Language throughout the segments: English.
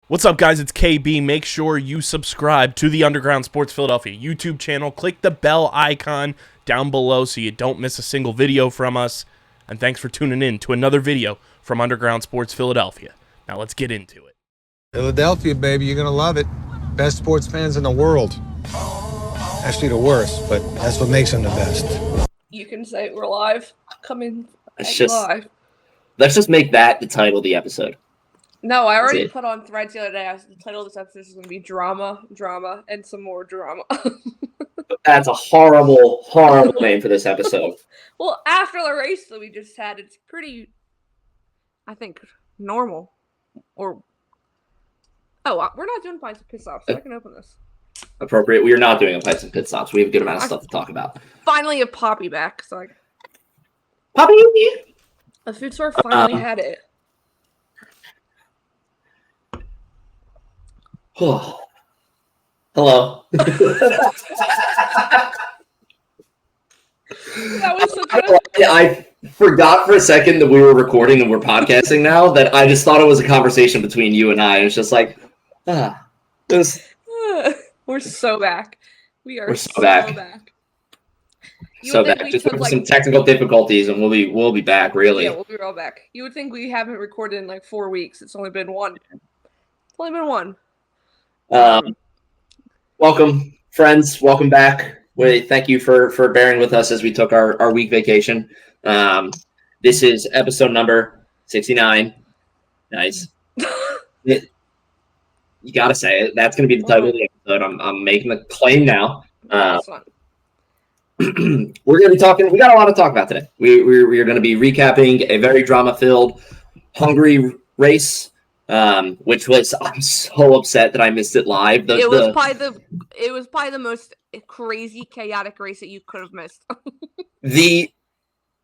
What's up, guys? It's KB. Make sure you subscribe to the Underground Sports Philadelphia YouTube channel. Click the bell icon down below so you don't miss a single video from us. And thanks for tuning in to another video from Underground Sports Philadelphia. Now let's get into it. Philadelphia, baby, you're gonna love it. Best sports fans in the world. Actually, the worst, but that's what makes them the best. You can say we're live. Coming live. Let's just make that the title of the episode. No, I already put on Threads the other day. The title of this episode is going to be drama, and some more drama. That's a horrible, horrible name for this episode. Well, after the race that we just had, it's pretty, I think, normal. We're not doing pints and pit stops, so I can open this. Appropriate. We are not doing a pints and pit stops. We have a good amount of stuff to talk about. Finally, a Poppy back. So Poppy? The food store finally had it. Oh. Hello. That was such I forgot for a second that we were recording and we're podcasting now, that I just thought it was a conversation between you and I. It's just like, we're so back. We're so back. So back. Just with some technical difficulties, and we'll be back. Really. Yeah, we'll be all back. You would think we haven't recorded in like 4 weeks. It's only been one. Welcome, friends. Welcome back. Thank you for bearing with us as we took our week vacation. This is episode number 69. Nice. You gotta say it. That's gonna be the title of the episode. I'm making the claim now. We're gonna be talking. We got a lot to talk about today. We're gonna be recapping a very drama-filled Hungary race. Which was, I'm so upset that I missed it live. It was probably the most crazy, chaotic race that you could have missed. The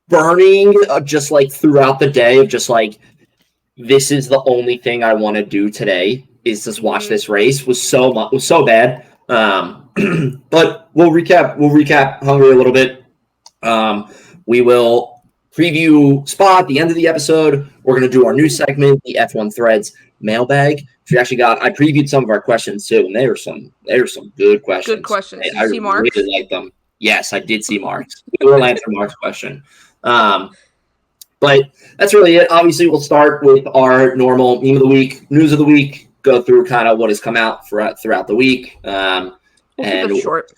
burning just like throughout the day of just like, this is the only thing I want to do today is just watch this race was so bad. But we'll recap Hungary a little bit. We will preview Spa at the end of the episode. We're going to do our new segment, the F1 Threads Mailbag. I previewed some of our questions too, and there were some good questions. Good questions. Did you see Mark's? Really liked them. Yes, I did see Mark's. We will answer Mark's question. But that's really it. Obviously, we'll start with our normal meme of the week, news of the week, go through kind of what has come out throughout the week. We'll keep it short.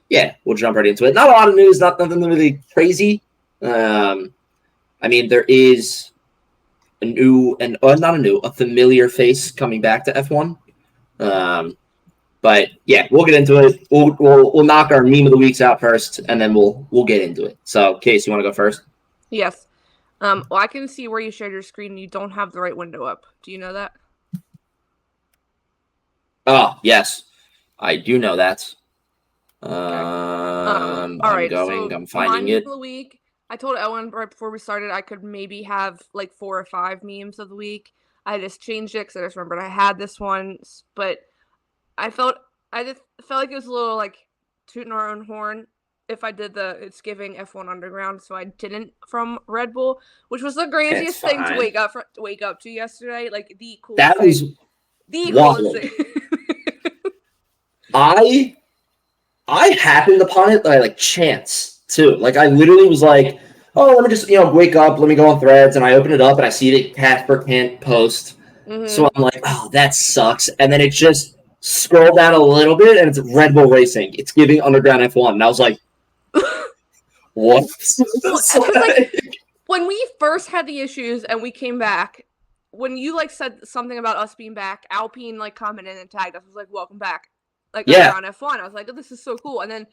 Yeah, we'll jump right into it. Not a lot of news, nothing really crazy. I mean, there is a familiar face coming back to F1. But yeah, we'll get into it. We'll knock our meme of the weeks out first, and then we'll get into it. So, Case, you want to go first? Yes. Well, I can see where you shared your screen and you don't have the right window up. Do you know that? Oh, yes. I do know that. Okay. All right, I'm finding it. Meme of the week. I told Owen right before we started I could maybe have like 4 or 5 memes of the week. I just changed it because I just remembered I had this one, but I just felt like it was a little like tooting our own horn if I did it's giving F1 Underground, so I didn't from Red Bull, which was the craziest thing to wake up to yesterday. Like the coolest that thing. was the coolest thing. I happened upon it by like chance too. Like I literally was like, oh, let me just wake up, let me go on Threads, and I open it up and I see the Casper can't post. Mm-hmm. So I'm like, oh, that sucks. And then it just scrolled down a little bit and it's RedbullRacing. It's giving Underground F1. And I was like, what? Like, when we first had the issues and we came back, when you said something about us being back, Alpine commented and tagged us. I was like, welcome back. On F1. I was like, oh, this is so cool. And then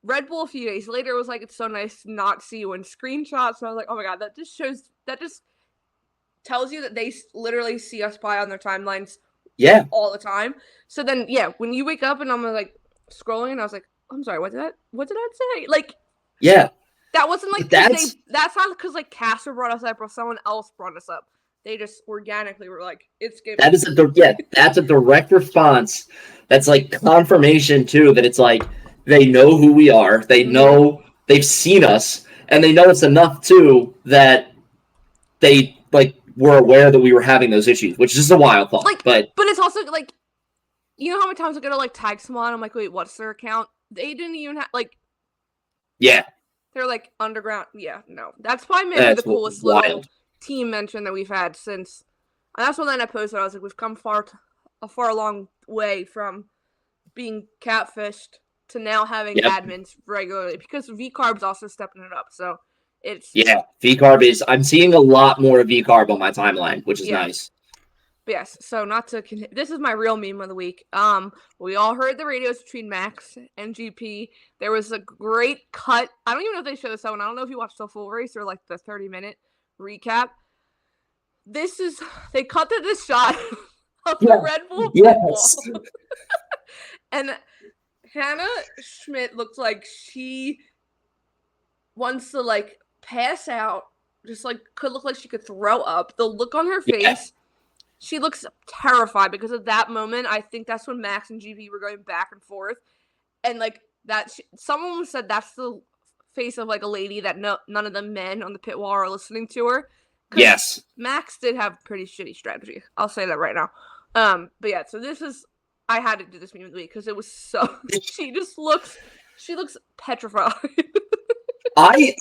Red Bull a few days later was like, it's so nice to not see you in screenshots. And I was like, oh my God, that just tells you that they literally see us by on their timelines all the time. So then, yeah, when you wake up and I'm like scrolling and I was like, I'm sorry, what did I say? That wasn't that's not because Casper brought us up or someone else brought us up. They just organically were like, it's giving. That's a direct response. That's confirmation too that it's they know who we are. They know they've seen us, and they know it's enough too that they were aware that we were having those issues, which is a wild thought. Like, but it's also like, you know how many times I go to like tag someone? I'm like, wait, what's their account? They didn't even have like. Yeah. They're like underground. Yeah, no, that's probably maybe That's the coolest little team mention that we've had since. And that's when I posted. I was like, we've come a far long way from being catfished to now having admins regularly, because VCarb's also stepping it up. So it's VCarb is. I'm seeing a lot more of VCarb on my timeline, which is nice. But yes, so not to this is my real meme of the week. We all heard the radios between Max and GP. There was a great cut. I don't even know if they showed this one. I don't know if you watched the full race or like the 30-minute recap. They cut to this shot of the Red Bull pitwall. And Hannah Schmidt looks like she wants to like pass out. Just like could look like she could throw up. The look on her face, she looks terrified because of that moment. I think that's when Max and GP were going back and forth, and like that. Someone said that's the face of like a lady that none of the men on the pit wall are listening to her. Yes, Max did have pretty shitty strategy. I'll say that right now. But yeah, so I had to do this meme of the week because it was so. She looks petrified. I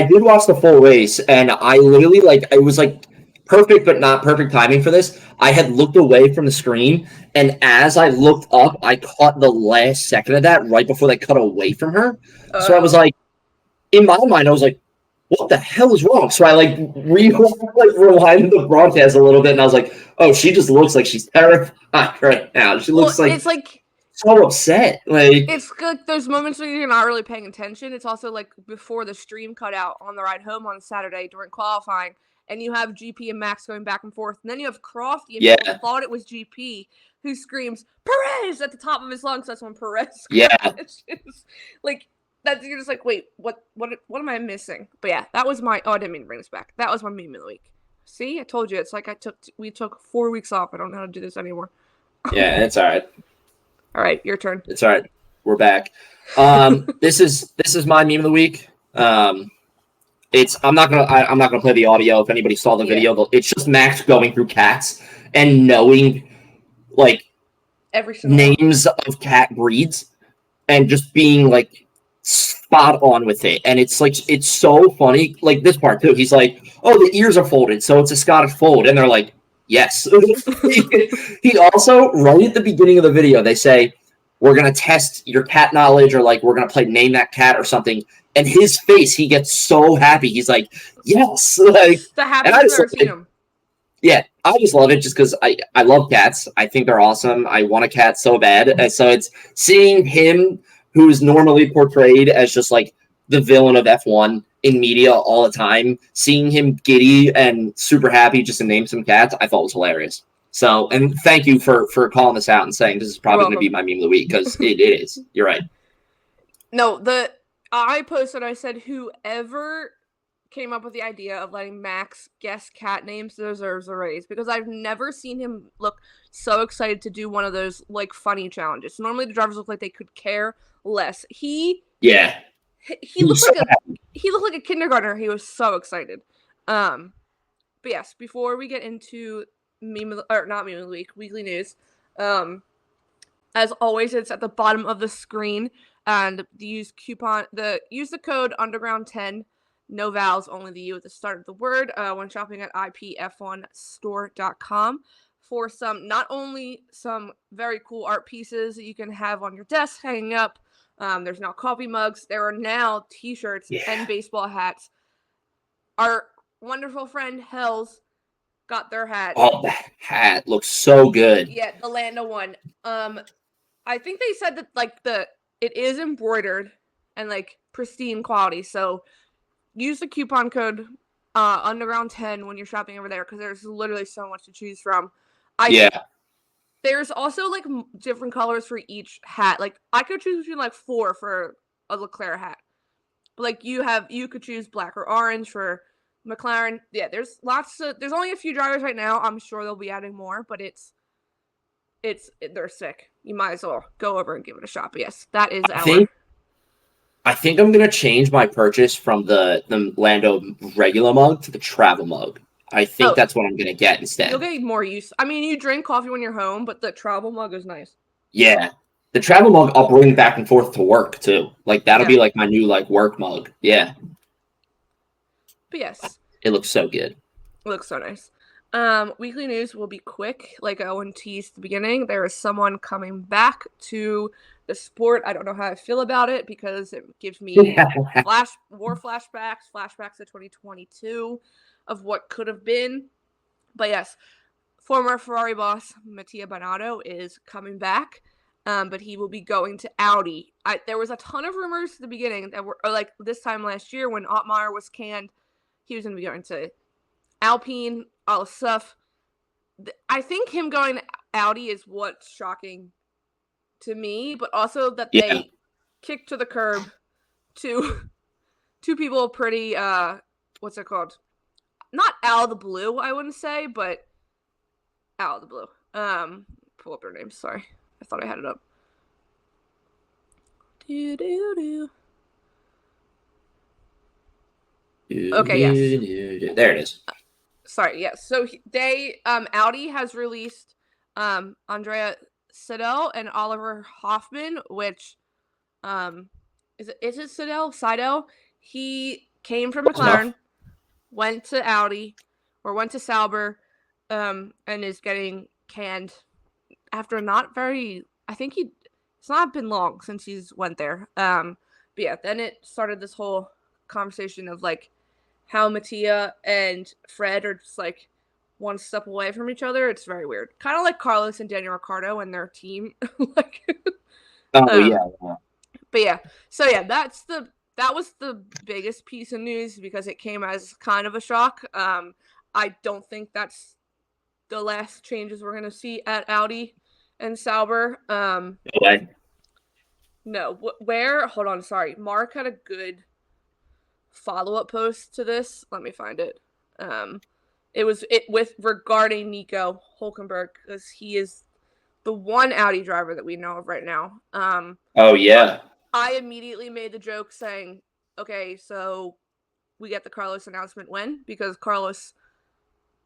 did watch the full race, and I literally it was like perfect but not perfect timing for this. I had looked away from the screen, and as I looked up, I caught the last second of that right before they cut away from her. So I was like, in my mind, I was like, what the hell is wrong? So I rewinded the broadcast a little bit, and I was like, oh, she just looks like she's terrified right now. She looks like it's like so upset. Like, it's good. There's moments where you're not really paying attention. It's also like before the stream cut out on the ride home on Saturday during qualifying, and you have GP and Max going back and forth, and then you have Crofty, and people thought it was GP who screams Perez at the top of his lungs. That's when Perez like. You're just like, wait, what am I missing? But yeah, that was my. Oh, I didn't mean to bring this back. That was my meme of the week. See, I told you. It's like we took 4 weeks off. I don't know how to do this anymore. Yeah, it's all right. All right, your turn. It's all right. We're back. This is my meme of the week. I'm not gonna play the audio. If anybody saw the video, it's just Max going through cats and knowing like every names of cat breeds and just being like spot on with it. And it's like, it's so funny. Like this part too. He's like, oh, the ears are folded, so it's a Scottish fold. And they're like, yes. He also, right at the beginning of the video, they say, we're going to test your cat knowledge, or like, we're going to play name that cat or something. And his face, he gets so happy. He's like, yes. Like, the happiest I've ever seen him. Yeah, I just love it just because I love cats. I think they're awesome. I want a cat so bad. And so it's seeing him, who is normally portrayed as just like the villain of F1 in media all the time, seeing him giddy and super happy just to name some cats, I thought was hilarious. So, and thank you for calling this out and saying this is probably going to be my meme of the week, because it is. You're right. No, I posted, I said, whoever came up with the idea of letting Max guess cat names deserves a raise, because I've never seen him look so excited to do one of those like funny challenges. Normally the drivers look like they could care less. He looked like a kindergartner. He was so excited. But yes, before we get into weekly news, as always, it's at the bottom of the screen, and use the code underground10, no vowels, only the U at the start of the word, when shopping at ipf1store.com for not only some very cool art pieces that you can have on your desk hanging up. There's now coffee mugs. There are now t-shirts and baseball hats. Our wonderful friend Hells got their hat. Oh, that hat looks so good. Yeah, the Lando one. I think they said that it is embroidered and like pristine quality. So use the coupon code underground10 when you're shopping over there, because there's literally so much to choose from. There's also like different colors for each hat. Like I could choose between like 4 for a Leclerc hat. But like you could choose black or orange for McLaren. Yeah, there's only a few drivers right now. I'm sure they'll be adding more, but they're sick. You might as well go over and give it a shot. But yes, that is I think I'm gonna change my purchase from the Lando regular mug to the travel mug. I think that's what I'm gonna get instead. You'll get more use. I mean, you drink coffee when you're home, but the travel mug is nice. Yeah. The travel mug I'll bring back and forth to work too. Like that'll be like my new like work mug. Yeah. But yes. It looks so good. It looks so nice. Weekly news will be quick. Like Owen teased at the beginning, there is someone coming back to the sport. I don't know how I feel about it because it gives me flashbacks to 2022 of what could have been. But yes, former Ferrari boss Mattia Binotto is coming back, but he will be going to Audi. There was a ton of rumors at the beginning that were like this time last year when Otmar was canned, he was going to be going to Alpine, all the stuff. I think him going to Audi is what's shocking to me, but also that they kicked to the curb two people pretty, what's it called? Not out of the blue, I wouldn't say, but out of the blue. Pull up their names. Sorry. I thought I had it up. Okay, yes. There it is. Sorry, yes. So Audi has released Andrea Seidel and Oliver Hoffman, which is it Seidel? He came from McLaren, went to Audi, or went to Sauber, and is getting canned after it's not been long since he's went there. But yeah, then it started this whole conversation of like how Mattia and Fred are just like one step away from each other. It's very weird. Kind of like Carlos and Daniel Ricciardo and their team. Like, yeah. But yeah, so yeah, that was the biggest piece of news because it came as kind of a shock. I don't think that's the last changes we're gonna see at Audi and Sauber. No way. No, where? Hold on, sorry. Mark had a good follow-up post to this. Let me find it. It was regarding Nico Hülkenberg because he is the one Audi driver that we know of right now. Oh yeah. I immediately made the joke saying, okay, so we get the Carlos announcement when? Because Carlos,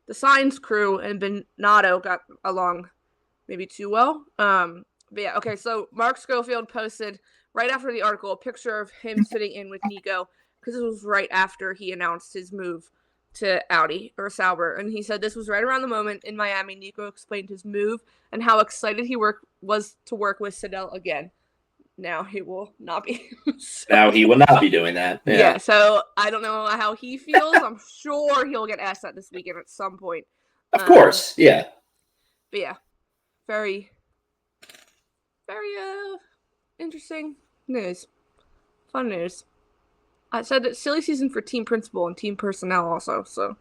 the Sainz crew, and Binotto got along maybe too well. But yeah, okay, so Mark Schofield posted right after the article a picture of him sitting in with Nico because it was right after he announced his move to Audi or Sauber. And he said this was right around the moment in Miami Nico explained his move and how excited he was to work with Seidel again. Now he will not be. Now he will not be doing that. Yeah, so I don't know how he feels. I'm sure he'll get asked that this weekend at some point. Of course, yeah. But yeah, very, very interesting news. Fun news. I said it's silly season for team principal and team personnel also. So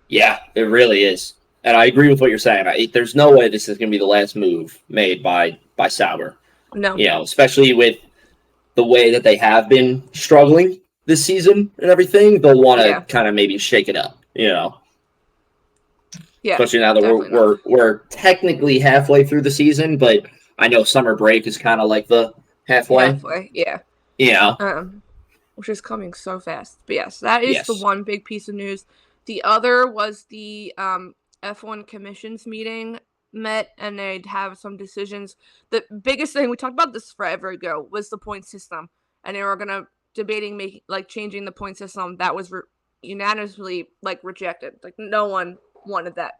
yeah, it really is, and I agree with what you're saying. There's no way this is going to be the last move made by Sauber. No, especially with the way that they have been struggling this season and everything, they'll want to kind of maybe shake it up. Yeah, especially now that we're technically halfway through the season, but I know summer break is kind of like the halfway. Yeah. Which is coming so fast. But yes, that is the one big piece of news. The other was the F1 commissions meeting met, and they'd have some decisions. The biggest thing, we talked about this forever ago, was the point system. And they were going to debating changing the point system. That was unanimously rejected. Like no one wanted that.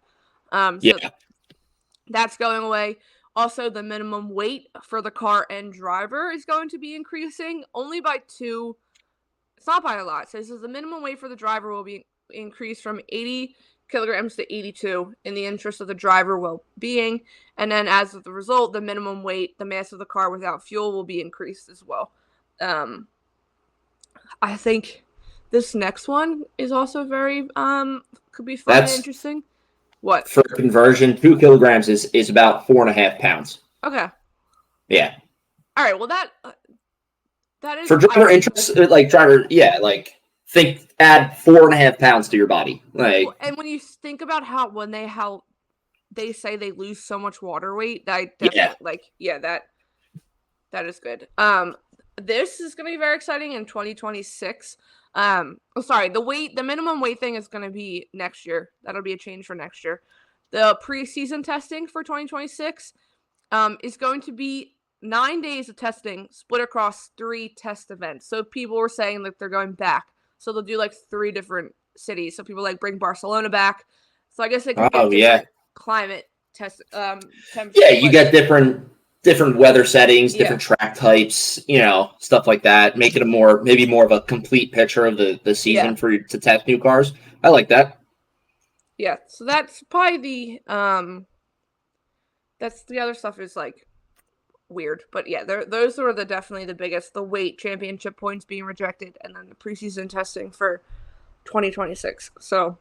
So that's going away. Also, the minimum weight for the car and driver is going to be increasing only by 2. It's not by a lot. It says the minimum weight for the driver will be increased from 80 kilograms to 82 in the interest of the driver well-being. And then as a result, the minimum weight, the mass of the car without fuel will be increased as well. I think this next one is also very, could be fun and interesting. What? For conversion, 2 kilograms is about 4.5 pounds. Okay. Yeah. All right. Well, that is for driver interest. Think add 4.5 pounds to your body. And when you think about how they say they lose so much water weight, that is good. This is going to be very exciting in 2026. Sorry, the minimum weight thing is going to be next year. That'll be a change for next year. The preseason testing for 2026 is going to be 9 days of testing split across 3 test events. So people were saying that they're going back. So they'll do like 3 different cities. So people like bring Barcelona back. So I guess they can get different climate test Yeah, you get different weather settings, different track types, stuff like that. Make it maybe more of a complete picture of the season for to test new cars. I like that. Yeah, so that's probably the other stuff is like weird, but yeah, those are definitely the biggest. The weight championship points being rejected, and then the preseason testing for 2026. So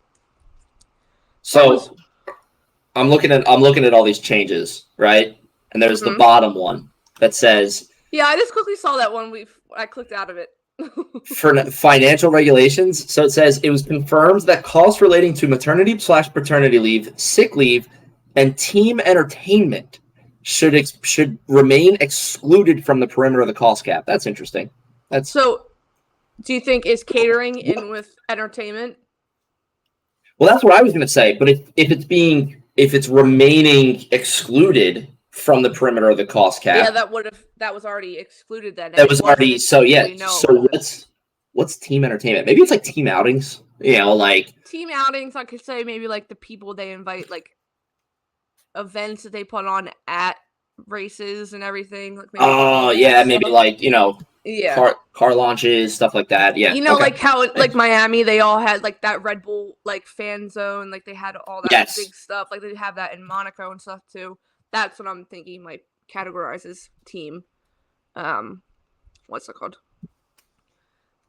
I'm looking at all these changes, right? And there's the bottom one that says, yeah, I just quickly saw that one. I clicked out of it. For financial regulations. So it says it was confirmed that costs relating to maternity/paternity leave, sick leave, and team entertainment should remain excluded from the perimeter of the cost cap. That's interesting. So do you think is catering in with entertainment? Well, that's what I was going to say. But if it's remaining excluded from the perimeter of the cost cap. Yeah, that was already excluded then. That was already so what's team entertainment? Maybe it's like team outings. Like team outings, I could say maybe like the people they invite, like events that they put on at races and everything. Like maybe like car launches, stuff like that. Yeah. Like how like Miami, they all had like that Red Bull like fan zone, like they had all that big stuff. Like they have that in Monaco and stuff too. That's what I'm thinking might categorize as team. What's it called?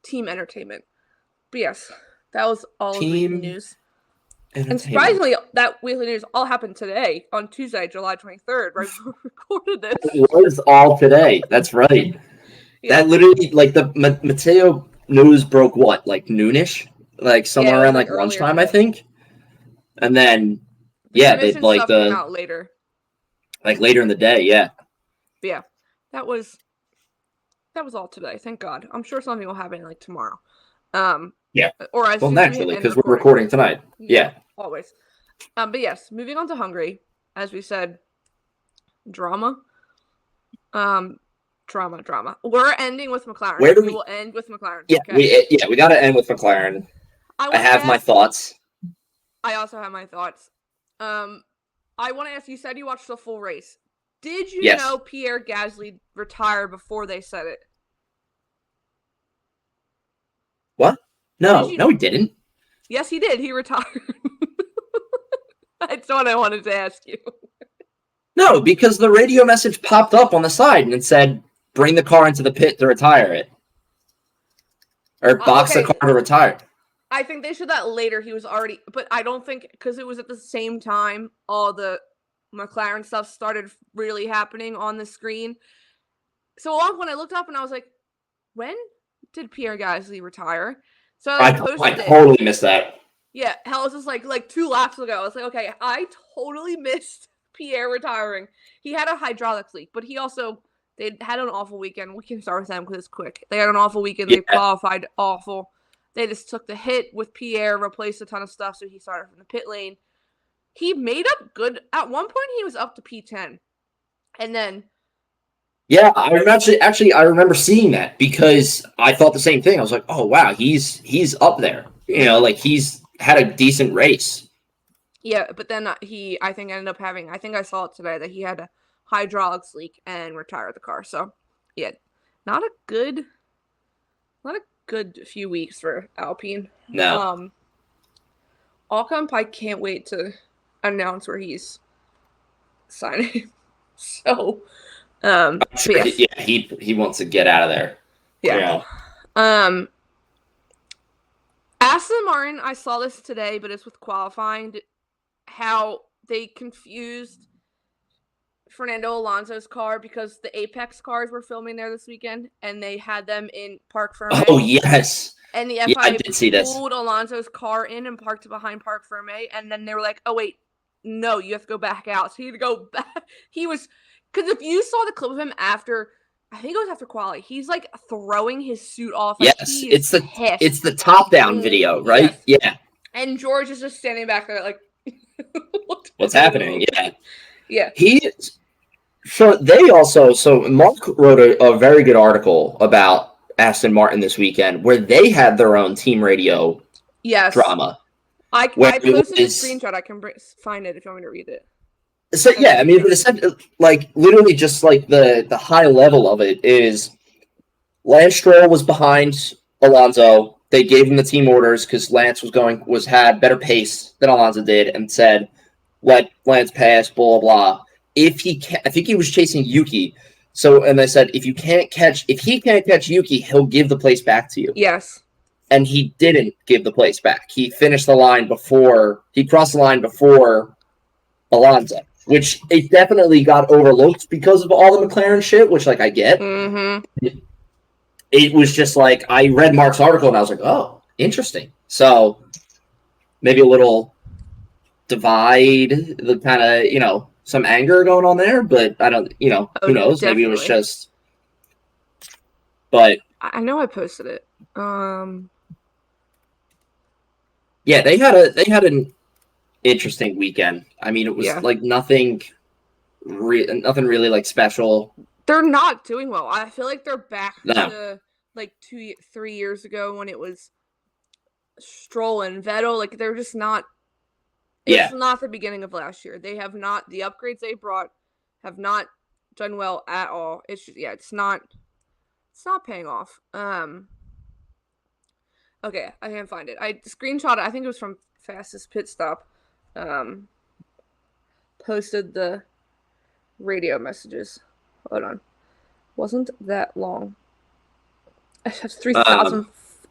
Team entertainment. But yes, that was all of the news. And surprisingly, that weekly news all happened today on Tuesday, July 23rd, right before we recorded this. It was all today. That's right. Yeah. That literally, like the Matteo news broke what, like noonish, like somewhere around like lunchtime, I think. And then they like came out later. Like later in the day, yeah. But yeah, that was all today. Thank God. I'm sure something will happen like tomorrow. Yeah. Or as naturally, because we're recording tonight. Yeah. Always. But yes, moving on to Hungary, as we said, drama. Drama. We're ending with McLaren. We will end with McLaren. Yeah, okay? we got to end with McLaren. I have my thoughts. I also have my thoughts. I want to ask, you said you watched the full race. Did you know Pierre Gasly retired before they said it? What? No, he didn't. Yes, he did. He retired. That's what I wanted to ask you. No, because the radio message popped up on the side and it said, bring the car into the pit to retire it. Or box the car to retire. I think they showed that later. He was already, but I don't think, because it was at the same time all the McLaren stuff started really happening on the screen. So when I looked up and I was like, when did Pierre Gasly retire? So I totally missed that. Yeah, hell, it was just like 2 laps ago. I was like, okay, I totally missed Pierre retiring. He had a hydraulics leak, but they had an awful weekend. We can start with them because it's quick. They had an awful weekend. They qualified awful. They just took the hit with Pierre, replaced a ton of stuff, so he started from the pit lane. He made up good. At one point, he was up to P10. And then... Yeah, I remember I remember seeing that because I thought the same thing. I was like, oh, wow, he's up there. Like he's had a decent race. Yeah, but then I think ended up having... I think I saw it today that he had a hydraulics leak and retired the car. So, yeah, not a good few weeks for Alpine. No. Ocon, I can't wait to announce where he's signing. So, sure, he wants to get out of there. Yeah. Aston Martin, I saw this today, but it's with qualifying. How they confused Fernando Alonso's car because the Apex cars were filming there this weekend, and they had them in Parc Fermé. Oh, yes. And the FIA pulled Alonso's car in and parked it behind Parc Fermé, and then they were like, oh, wait, no, you have to go back out. So he had to go back. Because if you saw the clip of him after I think it was after quali. He's like throwing his suit off. Like, Yes, he is pissed. it's the top down video, right? Yes. Yeah. And George is just standing back there like, What's happening? Yeah. Yeah. So Mark wrote a very good article about Aston Martin this weekend where they had their own team radio drama. I posted a screenshot. I can find it if you want me to read it. So yeah, I mean, but essentially, like literally, just like the high level of it is, Lance Stroll was behind Alonso. They gave him the team orders because Lance had better pace than Alonso did, and said, "Let Lance pass." Blah blah. I think he was chasing Yuki. So, and they said, if he can't catch Yuki, he'll give the place back to you. Yes. And he didn't give the place back. He crossed the line before Alonso, which it definitely got overlooked because of all the McLaren shit, which like I get. Mm-hmm. It was just like, I read Mark's article and I was like, oh, interesting. So maybe a little divide, the kind of, some anger going on there, but I don't, who knows? Definitely. Maybe it was just, but I know I posted it. Yeah, they had an interesting weekend. I mean, it was like nothing really like special. They're not doing well. I feel like they're back to like 3 years ago when it was Stroll and Vettel. Like, they're just not. It's not the beginning of last year. They have not. The upgrades they brought have not done well at all. It's just, it's not paying off. Okay, I can't find it. I screenshot it. I think it was from Fastest Pit Stop. Posted the radio messages. Hold on. Wasn't that long. I have 3,000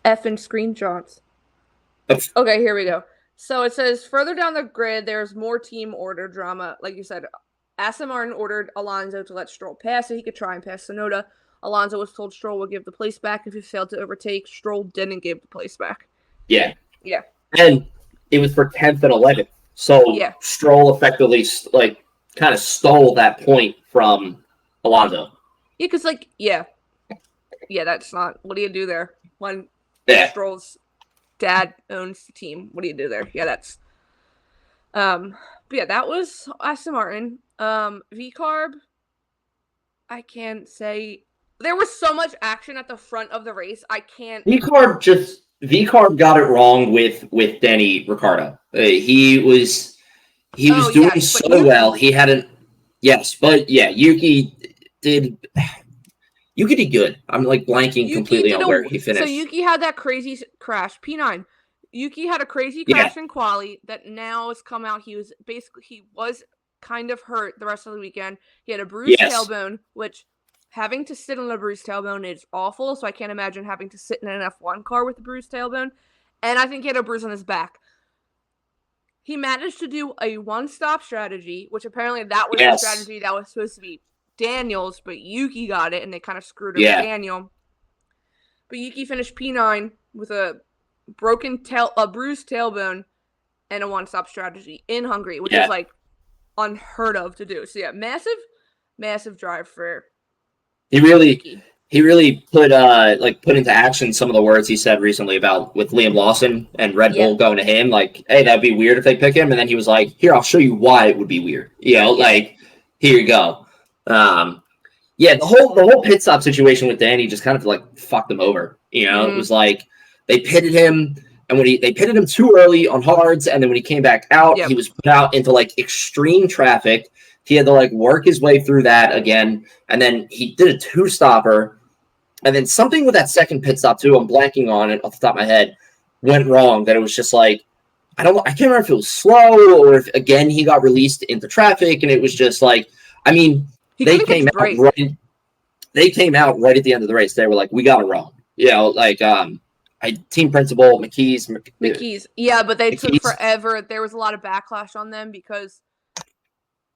effing screenshots. Okay, here we go. So it says, further down the grid, there's more team order drama. Like you said, Aston Martin ordered Alonso to let Stroll pass so he could try and pass Tsunoda. Alonso was told Stroll would give the place back if he failed to overtake. Stroll didn't give the place back. Yeah. Yeah. And it was for 10th and 11th. So Stroll effectively kind of stole that point from Alonso. Yeah, because that's not. What do you do there? When Stroll's dad owns the team, what do you do there? Yeah, that's. But yeah, that was Aston Martin. V-Carb. I can't say. There was so much action at the front of the race. I can't. V-Carb got it wrong with Danny Ricciardo. He was doing so well. He hadn't. Yes, but yeah, Yuki did good. I'm like blanking completely on where he finished. So Yuki had that crazy crash. P9. Yuki had a crazy crash in quali that now has come out. He was kind of hurt the rest of the weekend. He had a bruised tailbone, which having to sit on a bruised tailbone is awful. So I can't imagine having to sit in an F1 car with a bruised tailbone. And I think he had a bruise on his back. He managed to do a one-stop strategy, which apparently that was the strategy that was supposed to be Daniel's, but Yuki got it, and they kind of screwed over Daniel. But Yuki finished P9 with a bruised tailbone and a one-stop strategy in Hungary, which is like unheard of to do. So yeah, massive drive for Yuki. He really put into action some of the words he said recently with Liam Lawson and Red Bull going to him, like, hey, that'd be weird if they pick him. And then he was like, here, I'll show you why it would be weird. Like, here you go. The whole pit stop situation with Danny just kind of like fucked him over. It was like they pitted him, and when they pitted him too early on hards, and then when he came back out, he was put out into like extreme traffic. He had to like work his way through that again, and then he did a two-stopper. And then something with that second pit stop too, I'm blanking on it off the top of my head, went wrong. That it was just like, I can't remember if it was slow or if again he got released into traffic, and it was just like, I mean, they came out right at the end of the race. They were like, we got it wrong. Team principal McKees. Yeah, but they took forever. There was a lot of backlash on them because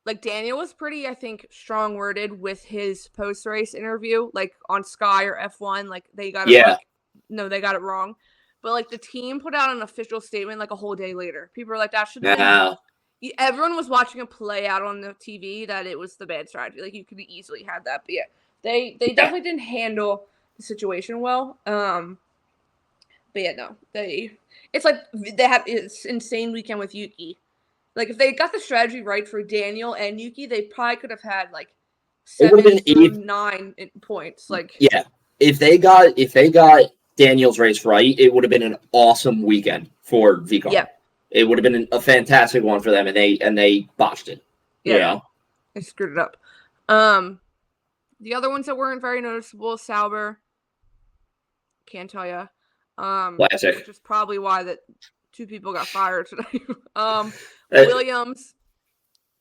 like Daniel was pretty, I think, strong worded with his post race interview, like on Sky or F1. Like they got it they got it wrong. But like the team put out an official statement like a whole day later. People were like, that should have been. Everyone was watching it play out on the TV that it was the bad strategy. Like you could easily had that. But yeah, They definitely didn't handle the situation well. But yeah, no, it's like they have it's insane weekend with Yuki. Like if they got the strategy right for Daniel and Yuki, they probably could have had like 7 through 9 points. Like yeah, if they got Daniel's race right, it would have been an awesome weekend for VCAR. Yeah. It would have been a fantastic one for them, and they botched it. Yeah, You know? they screwed it up. The other ones that weren't very noticeable, Sauber. Can't tell you. Classic. Which is probably why that 2 people got fired today. Williams,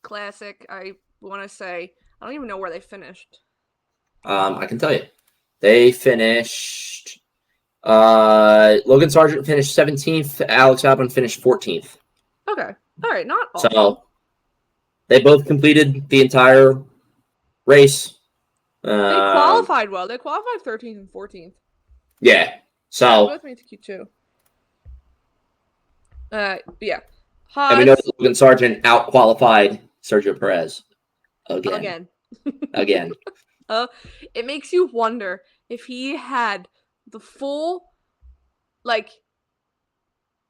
classic. I want to say I don't even know where they finished. I can tell you, they finished. Logan Sargent finished 17th. Alex Albon finished 14th. Okay, all right, not awful. So they both completed the entire race. They qualified well. They qualified 13th and 14th. Yeah. So. Both made to Q2. Yeah. Haas, And we know that Logan Sargent out-qualified Sergio Perez again. Again. It makes you wonder if he had the full, like,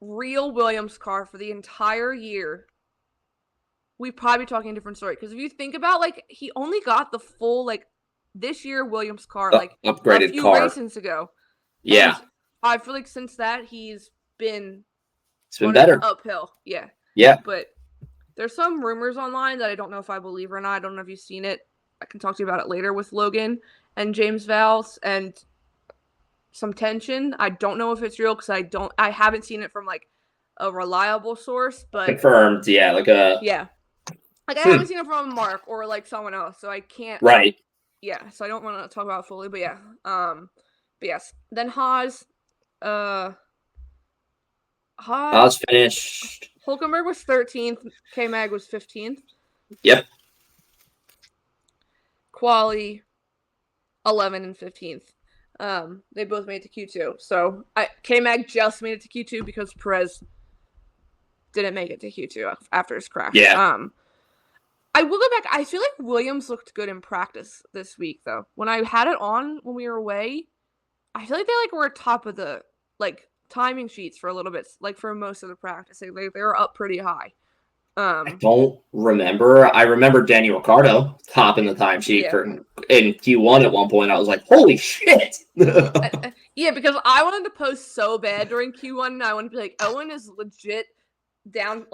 real Williams car for the entire year, we'd probably be talking a different story. Because if you think about, like, he only got the full, like, this year Williams car, like, upgraded a few car. races ago. Yeah. And I feel like since that, he's been... It's been better. Uphill, yeah. Yeah. But there's some rumors online that I don't know if I believe or not. I don't know if you've seen it. I can talk to you about it later with Logan and James Valls and some tension. I don't know if it's real because I haven't seen it from like a reliable source, but Confirmed, yeah, like a like I haven't seen it from Mark or like someone else, so I can't right. Yeah, so I don't want to talk about it fully, but yeah. But yes. Then Haas Finished. Hulkenberg was 13th. K-Mag was 15th. Yep. Quali 11 and 15th. They both made it to Q2. So K-Mag just made it to Q2 because Perez didn't make it to Q2 after his crash. Yeah. I will go back. I feel like Williams looked good in practice this week, though. When I had it on when we were away, I feel like they were top of the timing sheets for a little bit, for most of the practice. They were up pretty high. I don't remember. I remember Daniel Ricciardo topping the timesheet in Q1 at one point. I was like, holy shit. Yeah, because I wanted to post so bad during Q1, and I wanted to be like, Owen is legit down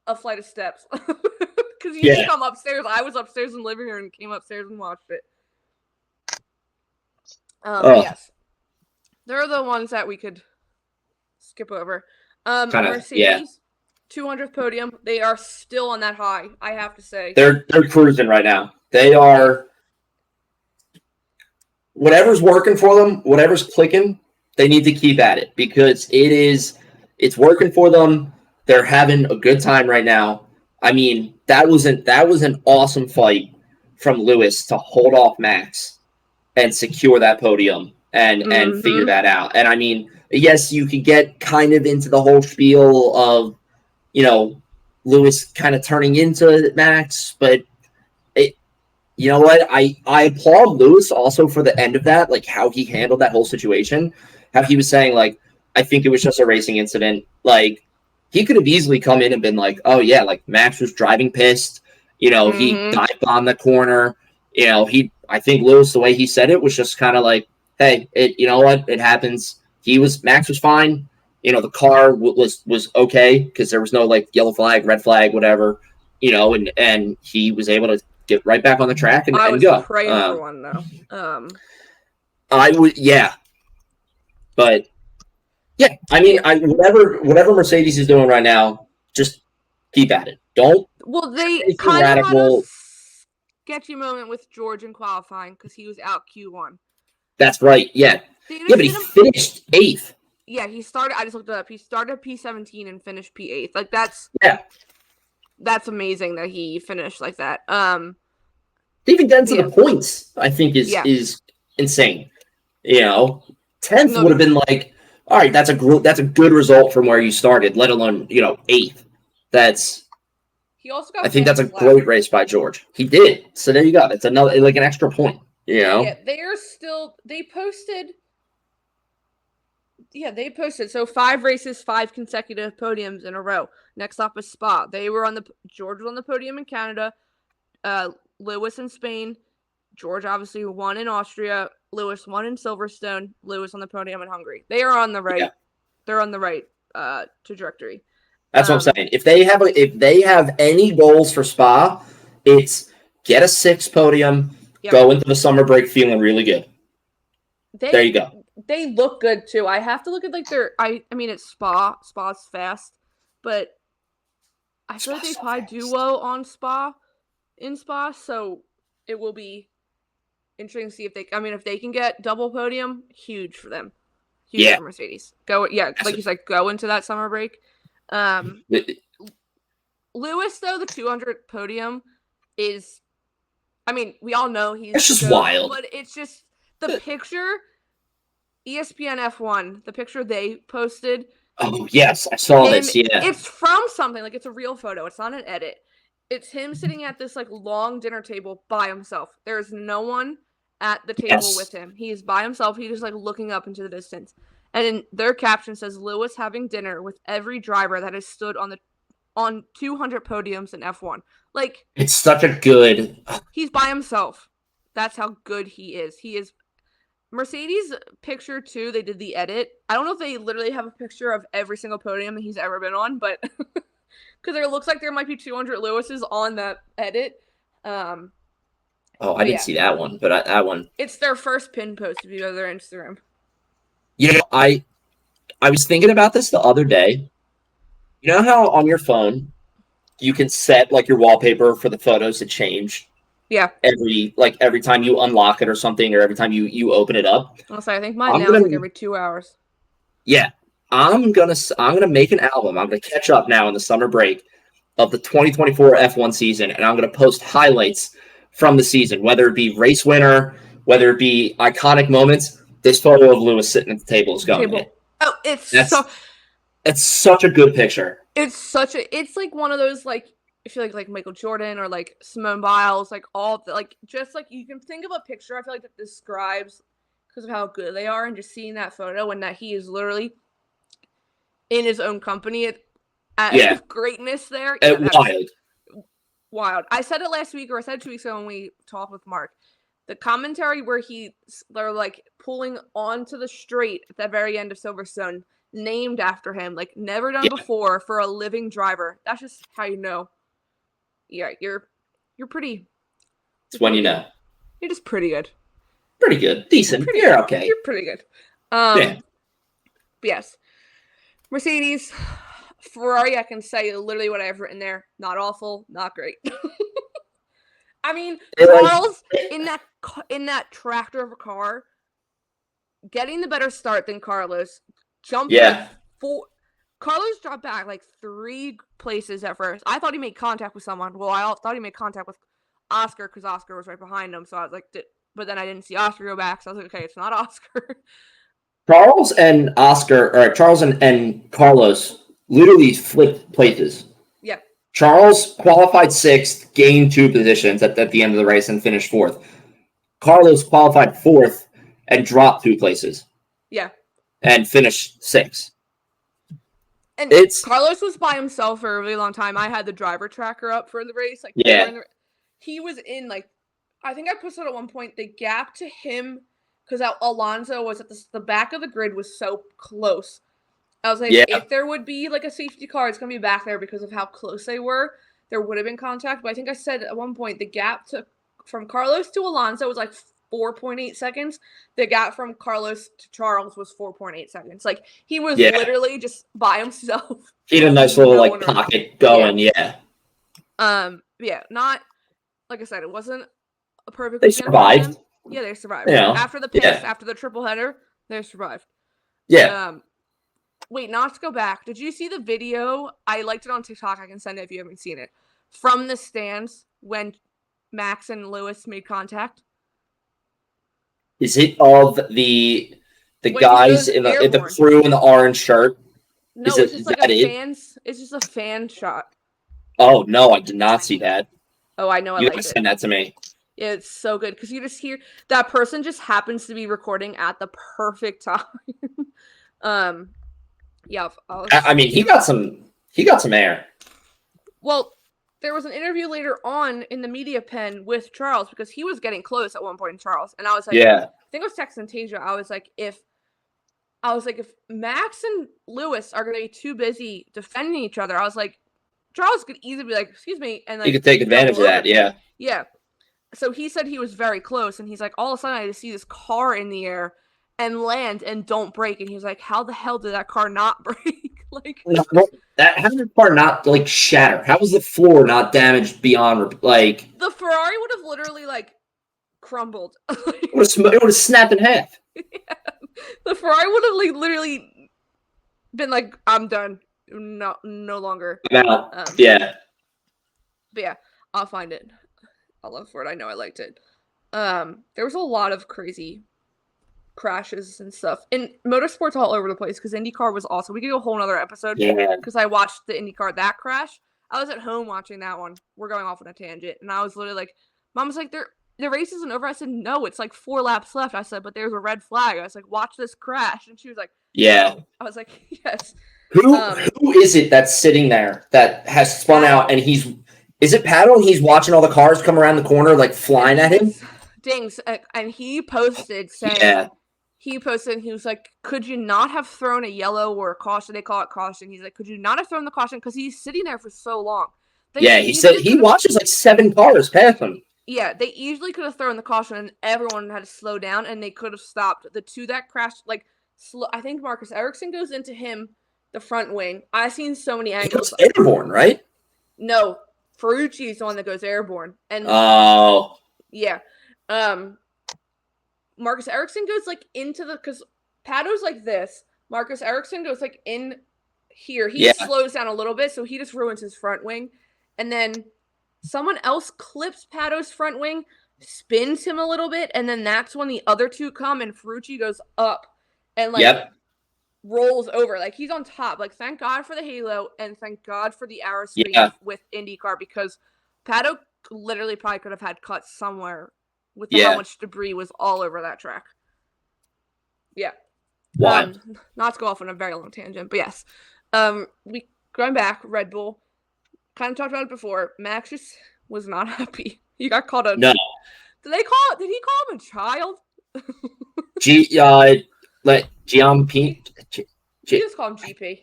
a flight of steps. Because you just come upstairs. I was upstairs in the living room and came upstairs and watched it. Yes. They're the ones that we could skip over. Mercedes, 200th podium. They are still on that high, I have to say. They're cruising right now. They are. Whatever's working for them, whatever's clicking, they need to keep at it because it's working for them. They're having a good time right now. I mean, that was an awesome fight from Lewis to hold off Max and secure that podium and figure that out. And I mean, yes, you could get kind of into the whole spiel of, Lewis kind of turning into Max, but you know what? I applaud Lewis also for the end of that, like how he handled that whole situation, how he was saying, like, I think it was just a racing incident. Like, he could have easily come in and been like, oh yeah, like Max was driving pissed. He dived on the corner. I think Lewis, the way he said it was just kind of like, hey, you know what? It happens. Max was fine. The car was okay because there was no yellow flag, red flag, whatever, and he was able to get right back on the track and go. I was praying for one though. I would, yeah. But yeah, I mean, whatever Mercedes is doing right now, just keep at it. Don't. Well, they kind of had a sketchy moment with George in qualifying because he was out Q1. That's right. Yeah. But he finished 8th. Yeah, he started. I just looked it up. He started P17 and finished P8. That's amazing that he finished like that. Even down to the points, I think is insane. 10th would have been like, all right, that's a good result from where you started, let alone 8th. He also got. I think that's a great race by George. He did. So there you go. It's another an extra point. You know? Yeah, they posted. Yeah, they posted. So 5 races, 5 consecutive podiums in a row. Next up is Spa. George was on the podium in Canada. Lewis in Spain. George obviously won in Austria. Lewis won in Silverstone. Lewis on the podium in Hungary. They are on the right. Yeah. They're on the right trajectory. That's what I'm saying. If they have any goals for Spa, it's get a 6th podium, go into the summer break feeling really good. There you go. They look good too. I have to look at like I mean it's Spa. Spa's fast, but I feel like they probably do well on in Spa, so it will be interesting to see if they can get double podium, huge for them. Huge for Mercedes. Like you said, go into that summer break. Lewis though, the 200 podium is, I mean, we all know it's just wild, but it's just the picture. ESPN F1, the picture they posted. Oh yes, I saw this. Yeah, it's from something, like it's a real photo. It's not an edit. It's him sitting at this like long dinner table by himself. There's no one at the table with him. He's by himself. He's just like looking up into the distance. And then their caption says Lewis having dinner with every driver that has stood on 200 podiums in F1. Like, it's such a good. He's by himself. That's how good he is. He is. Mercedes picture too. They did the edit. I don't know if they literally have a picture of every single podium that he's ever been on, but because it looks like there might be 200 Lewises on that edit. I didn't see that one, but that one. It's their first pin post if you go to their Instagram. You know, I was thinking about this the other day. You know how on your phone you can set like your wallpaper for the photos to change? Yeah. Every time you unlock it or something, or every time you open it up. Honestly, I think mine now is like every 2 hours. Yeah. I'm gonna make an album. I'm gonna catch up now in the summer break of the 2024 F1 season, and I'm gonna post highlights from the season, whether it be race winner, whether it be iconic moments. This photo of Lewis sitting at the table is going in. Oh, it's such a good picture. It's like one of those like I feel like Michael Jordan or like Simone Biles, like all the, like just like you can think of a picture. I feel like that describes because of how good they are, and just seeing that photo and that he is literally in his own company at greatness there. Wild. I said it last week, or I said it 2 weeks ago when we talked with Mark. The commentary where they're like pulling onto the straight at the very end of Silverstone, named after him, like never done before for a living driver. That's just how you know. Yeah, you're pretty. It's when you know. You're just pretty good. Pretty good. Decent. You're okay. You're pretty good. But yes. Mercedes, Ferrari, I can say literally what I've written there. Not awful, not great. I mean, Charles in that tractor of a car, getting the better start than Carlos. Carlos dropped back like 3 places at first. I thought he made contact with someone. Well, I thought he made contact with Oscar because Oscar was right behind him. So I was like, but then I didn't see Oscar go back. So I was like, okay, it's not Oscar. Charles and Carlos literally flipped places. Yeah. Charles qualified 6th, gained 2 positions at the end of the race, and finished 4th. Carlos qualified 4th and dropped 2 places. Yeah. And finished 6th. And Carlos was by himself for a really long time. I had the driver tracker up for the race. He was in I think I posted at one point the gap to him because Alonso was at the back of the grid was so close. I was like, if there would be like a safety car, it's gonna be back there because of how close they were. There would have been contact, but I think I said at one point the gap from Carlos to Alonso was like 4.8 seconds. The gap from Carlos to Charles was 4.8 seconds. Like he was literally just by himself. He had a nice little pocket going. Not like I said, it wasn't a perfect. They survived. Yeah, they survived. After the pits, after the triple header, they survived. Wait, not to go back. Did you see the video? I liked it on TikTok. I can send it if you haven't seen it. From the stands when Max and Lewis made contact. Is it all the guys in the crew in the orange shirt? No, it's just like it's just a fan shot. Oh no, I did not see that. Oh, I know. You gotta send that to me. Yeah, it's so good because you just hear that person just happens to be recording at the perfect time. Yeah. I mean, he got some air. Well, there was an interview later on in the media pen with Charles because he was getting close at one point in Charles, and I was like, Yeah. I think I was texting Tasia. I was like, if Max and Lewis are gonna be too busy defending each other, I was like, Charles could easily be like, excuse me, and like He could take advantage of that. Yeah. Yeah. So he said he was very close, and he's like, all of a sudden I just see this car in the air and land and don't break, and he was like, how the hell did that car not break? Like, how did the car not like shatter? How was the floor not damaged beyond like? The Ferrari would have literally like crumbled. It would have snapped in half. Yeah. The Ferrari would have like literally been like, I'm done, no longer. Yeah. But yeah, I'll find it. I'll look for it. I know I liked it. There was a lot of crazy crashes and stuff in motorsports all over the place because IndyCar was awesome. We could do a whole nother episode because I watched the IndyCar that crash. I was at home watching that one. We're going off on a tangent, and I was literally like, Mom was like, the race isn't over. I said, no, it's like 4 laps left. I said, but there's a red flag. I was like, watch this crash, and she was like, yeah. no. I was like, yes. Who is it that's sitting there that has spun out and is it Paddle? He's watching all the cars come around the corner, like flying at him. Dings, and he posted saying, he was like, could you not have thrown a yellow or a caution? They call it caution. He's like, could you not have thrown the caution? Because he's sitting there for so long. He said he watches like 7 cars pass him. Yeah, they easily could have thrown the caution and everyone had to slow down and they could have stopped. The two that crashed, like, I think Marcus Ericsson goes into him, the front wing. I've seen so many angles. He goes airborne, right? No, Ferrucci is the one that goes airborne. And yeah. Marcus Ericsson goes like into because Pato's like this. Marcus Ericsson goes like in here. He slows down a little bit, so he just ruins his front wing. And then someone else clips Pato's front wing, spins him a little bit, and then that's when the other two come and Ferrucci goes up and like rolls over. Like he's on top. Like thank God for the halo and thank God for the aerospace with IndyCar because Pato literally probably could have had cuts somewhere with how much debris was all over that track. Yeah. Not to go off on a very long tangent, but yes. We going back, Red Bull. Kind of talked about it before. Max just was not happy. He got called a... No. Did he call him a child? Giampi. He just called him GP.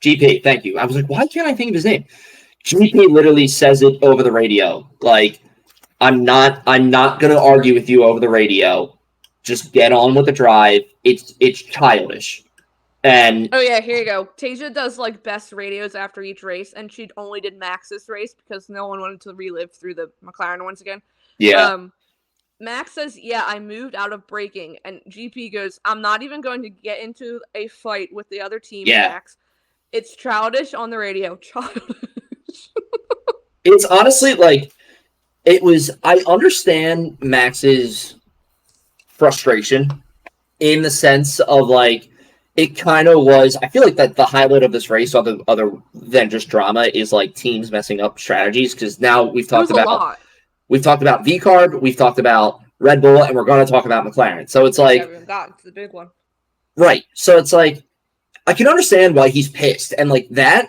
GP, thank you. I was like, why can't I think of his name? GP literally says it over the radio. Like, I'm not gonna argue with you over the radio. Just get on with the drive. It's childish. And oh yeah, here you go. Tasia does like best radios after each race, and she only did Max's race because no one wanted to relive through the McLaren once again. Yeah. Max says, "Yeah, I moved out of braking," and GP goes, "I'm not even going to get into a fight with the other team." Yeah. Max, it's childish on the radio. Childish. It's honestly like it was. I understand Max's frustration in the sense of like. It kind of was. I feel like that the highlight of this race, other than just drama, is like teams messing up strategies. Because now we've talked about VCARB, we've talked about Red Bull, and we're going to talk about McLaren. So it's like it's the big one, right? So it's like I can understand why he's pissed, and like that.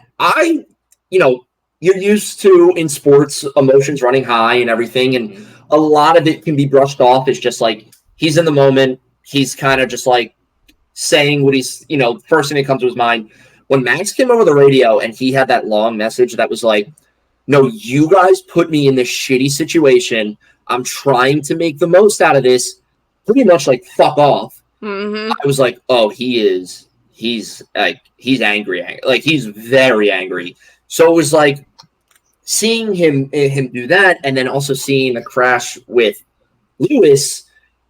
You're used to in sports emotions running high and everything, and a lot of it can be brushed off. It's just like he's in the moment. He's kind of just like. Saying what he's, first thing that comes to his mind. When Max came over the radio and he had that long message that was like, no, you guys put me in this shitty situation. I'm trying to make the most out of this. Pretty much like, fuck off. Mm-hmm. I was like, oh, he's angry. Like, he's very angry. So it was like seeing him do that and then also seeing the crash with Lewis.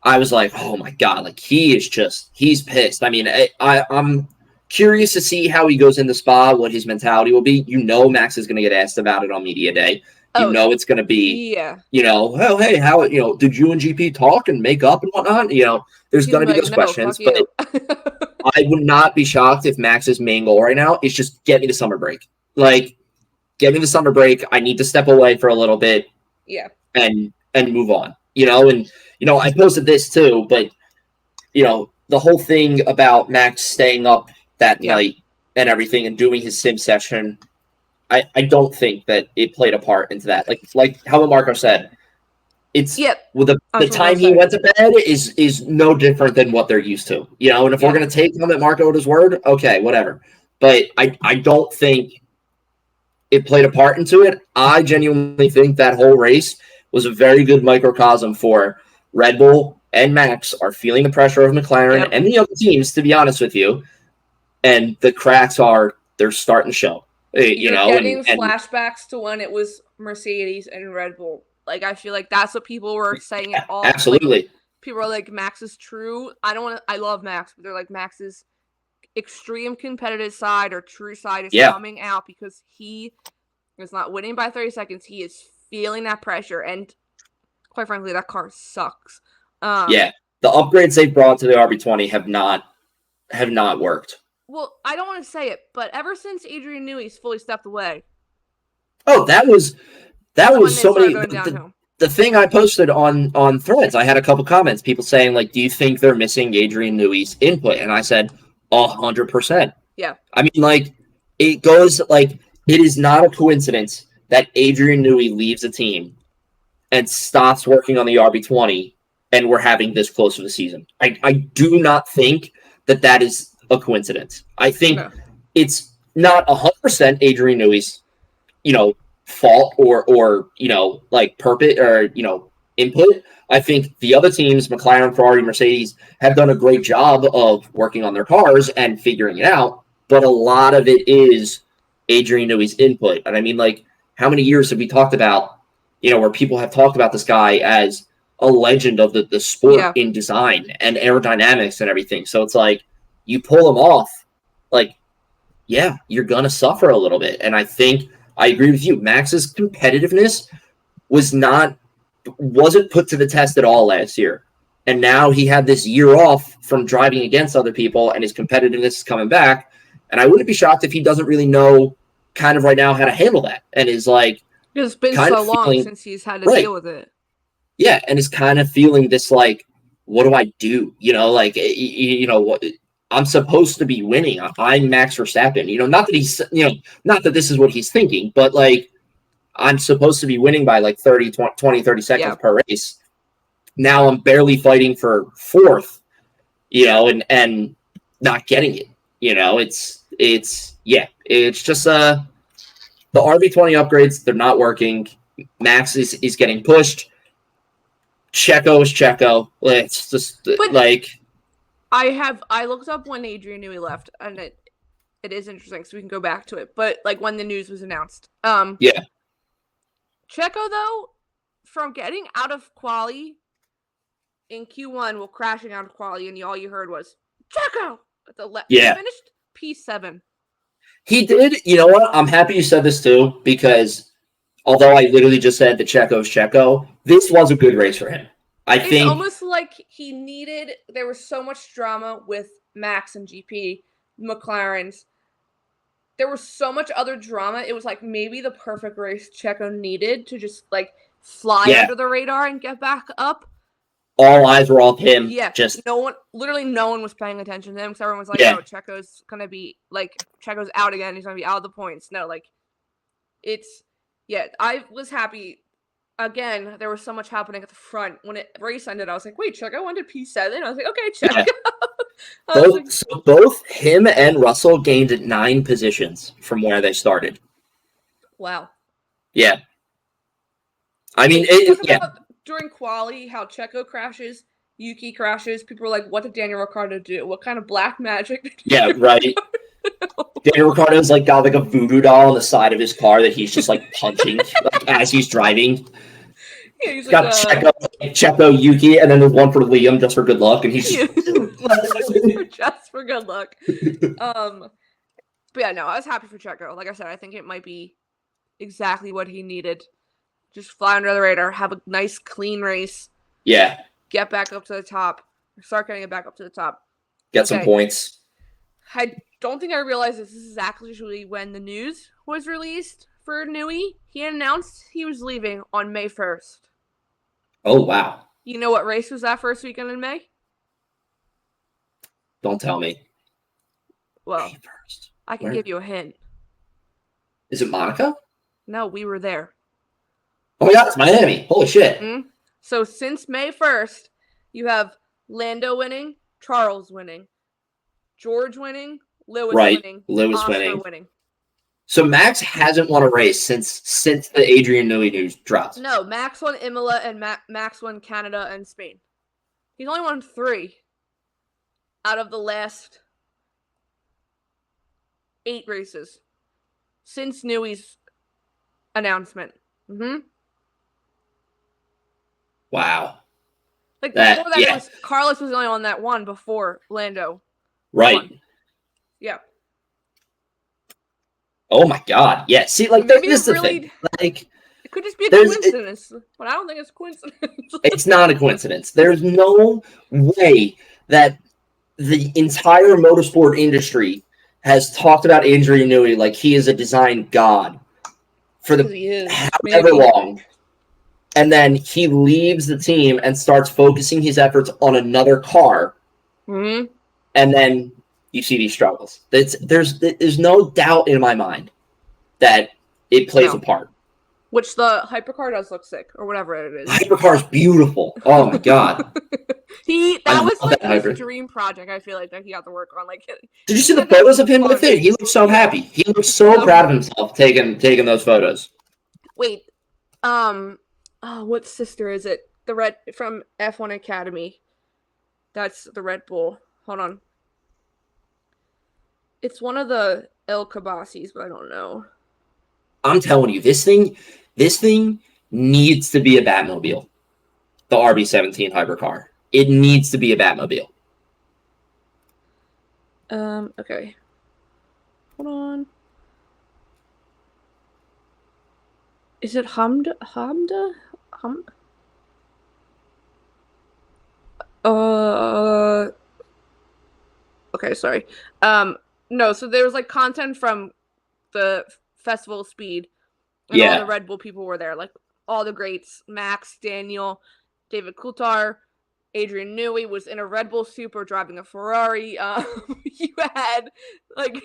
I was like, oh my God, like he's pissed. I mean, I'm curious to see how he goes in the Spa, what his mentality will be. Max is going to get asked about it on media day. It's going to be, oh, hey, how, did you and GP talk and make up and whatnot? There's going to be those questions, but I would not be shocked if Max's main goal right now is just get me the summer break. Like, get me the summer break. I need to step away for a little bit. Yeah. And move on. And I posted this too, but the whole thing about Max staying up that night and everything and doing his sim session, I don't think that it played a part into that. Like how Marco said, it's the time he went to bed is no different than what they're used to. And if we're gonna take him at Marco at his word, okay, whatever. But I don't think it played a part into it. I genuinely think that whole race was a very good microcosm for Red Bull and Max are feeling the pressure of McLaren and the other teams, to be honest with you. And the cracks they're starting to show. You're getting flashbacks to when it was Mercedes and Red Bull. Like, I feel like that's what people were saying it all. Absolutely. Like, people are like, Max is true. I love Max, but they're like, Max's extreme competitive side or true side is coming out because he is not winning by 30 seconds. He is feeling that pressure. And quite frankly, that car sucks. The upgrades they brought to the RB20 have not worked. Well, I don't want to say it, but ever since Adrian Newey's fully stepped away. Oh, that was so many. The thing I posted on Threads, I had a couple comments, people saying, like, do you think they're missing Adrian Newey's input? And I said, 100%. Yeah. I mean, like, it is not a coincidence that Adrian Newey leaves a team and stops working on the RB20 and we're having this close of a season. I do not think that is a coincidence. I think it's not 100% Adrian Newey's, fault or purpose or input. I think the other teams, McLaren, Ferrari, Mercedes, have done a great job of working on their cars and figuring it out. But a lot of it is Adrian Newey's input. And I mean, like, how many years have we talked about, where people have talked about this guy as a legend of the sport in design and aerodynamics and everything. So it's like, you pull him off, like, you're going to suffer a little bit. And I think I agree with you. Max's competitiveness wasn't put to the test at all last year. And now he had this year off from driving against other people and his competitiveness is coming back. And I wouldn't be shocked if he doesn't really know kind of right now how to handle that. And is like, it's been so long since he's had to deal with it. Yeah. And is kind of feeling this, like, what do I do? What I'm supposed to be winning. I'm Max Verstappen. Not that he's, not that this is what he's thinking, but, like, I'm supposed to be winning by, like, 30 seconds per race. Now I'm barely fighting for fourth, and not getting it. It's just the RB20 upgrades, they're not working. Max is getting pushed. Checo is Checo. It's just I looked up when Adrian Newey left, and it is interesting, so we can go back to it. But, like, when the news was announced, Checo, though, from getting out of quali in Q1, crashing out of quali, and all you heard was Checo at the left. Yeah, he finished P7. He did. You know what? I'm happy you said this too, because although I literally just said that Checo's Checo, this was a good race for him. It's almost like there was so much drama with Max and GP, McLaren's. There was so much other drama. It was like maybe the perfect race Checo needed to just, like, fly under the radar and get back up. All eyes were off him. Yeah, no one was paying attention to him because everyone was like, "Oh, Checo's gonna be Checo's out again. He's gonna be out of the points." No, I was happy. Again, there was so much happening at the front. When the race ended, I was like, wait, Checo went to P7? I was like, okay, Checo. Yeah. Both him and Russell gained 9 positions from where they started. Wow. Yeah. I mean, during quali, how Checo crashes, Yuki crashes, people were like, what did Daniel Ricciardo do? What kind of black magic did he do? Right. Daniel Ricciardo's got like a voodoo doll on the side of his car that he's just punching as he's driving. Yeah, he's got Checo, Yuki, and then there's one for Liam just for good luck, and he's just for good luck. But yeah, no, I was happy for Checo. Like I said, I think it might be exactly what he needed. Just fly under the radar, have a nice clean race. Yeah. Get back up to the top. Start getting it back up to the top. Get some points. I don't think I realized this is actually when the news was released for Newey. He announced he was leaving on May 1st. Oh, wow. You know what race was that first weekend in May? Don't tell me. Well, May 1st. I can Where? give you a hint. Is it Monaco? No, we were there. Oh, my God, it's Miami. Holy shit. So since May 1st, you have Lando winning, Charles winning, George winning, Lewis winning, Oscar winning. So Max hasn't won a race since the Adrian Newey news dropped. No, Max won Imola and Max won Canada and Spain. He's only won 3 out of the last 8 races since Newey's announcement. Wow. Like before that, it was Carlos was the only one that won before Lando. Right. Won. Yeah. Oh my God. Yeah. See, like Maybe this is the really, thing. Like it could just be a coincidence, but I don't think it's a coincidence. It's not a coincidence. There's no way that the entire motorsport industry has talked about Adrian Newey like he is a design god for however long. And then he leaves the team and starts focusing his efforts on another car. And then you see these struggles. There's no doubt in my mind that it plays a part. Which the hypercar does look sick, or whatever it is. Hypercar's beautiful. Oh my God. That was like his dream project, I feel like, that he got to work on. Like, did you see the photos of him with it? He looked so happy. He looked so proud of himself taking those photos. Wait. What sister is it? The Red from F1 Academy. That's the Red Bull. Hold on. It's one of the El Kabasis, but I don't know. I'm telling you, this thing needs to be a Batmobile. The RB17 hypercar. It needs to be a Batmobile. Okay. Hold on. Is it Hamda? Okay, sorry. No, so there was like content from the Festival of Speed, and all the Red Bull people were there, like all the greats: Max, Daniel, David Coulthard, Adrian Newey was in a Red Bull Super driving a Ferrari. You had like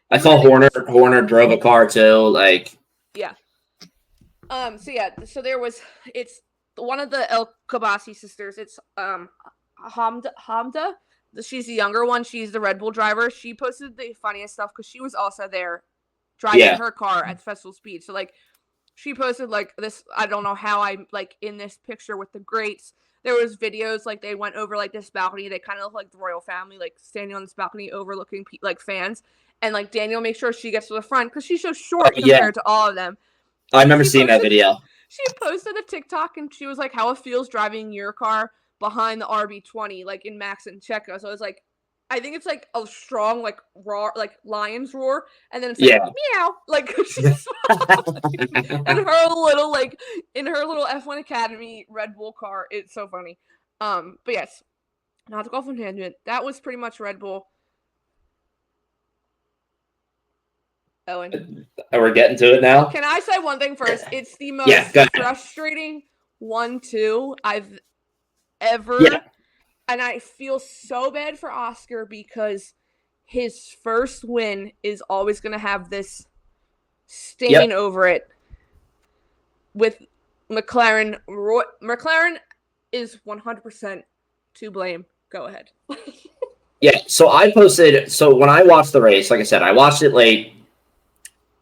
I saw Horner drove a car too. Like So there was it's one of the El Kabasi sisters. It's Hamda. She's the younger one. She's the Red Bull driver. She posted the funniest stuff because she was also there driving her car at Festival Speed. So like she posted like this. I don't know how I'm like in this picture with the greats. There was videos like they went over like this balcony. They kind of look like the royal family, like standing on this balcony overlooking like fans. And like Daniel makes sure she gets to the front because she's so short compared to all of them. I remember seeing that video. She posted a TikTok and she was like, how it feels driving your car behind the RB20, like in Max and Checo. So it's like, I think it's like a strong, like roar, like lion's roar, and then it's like meow, like she's and her little like in her little F1 Academy Red Bull car. It's so funny. But yes, not to go off on tangent. That was pretty much Red Bull. Owen, we're getting to it now. Can I say one thing first? It's the most frustrating 1-2 I've ever. And I feel so bad for Oscar because his first win is always going to have this stain over it with McLaren. McLaren is 100% to blame. Go ahead. So I posted. So when I watched the race, like I said, I watched it late.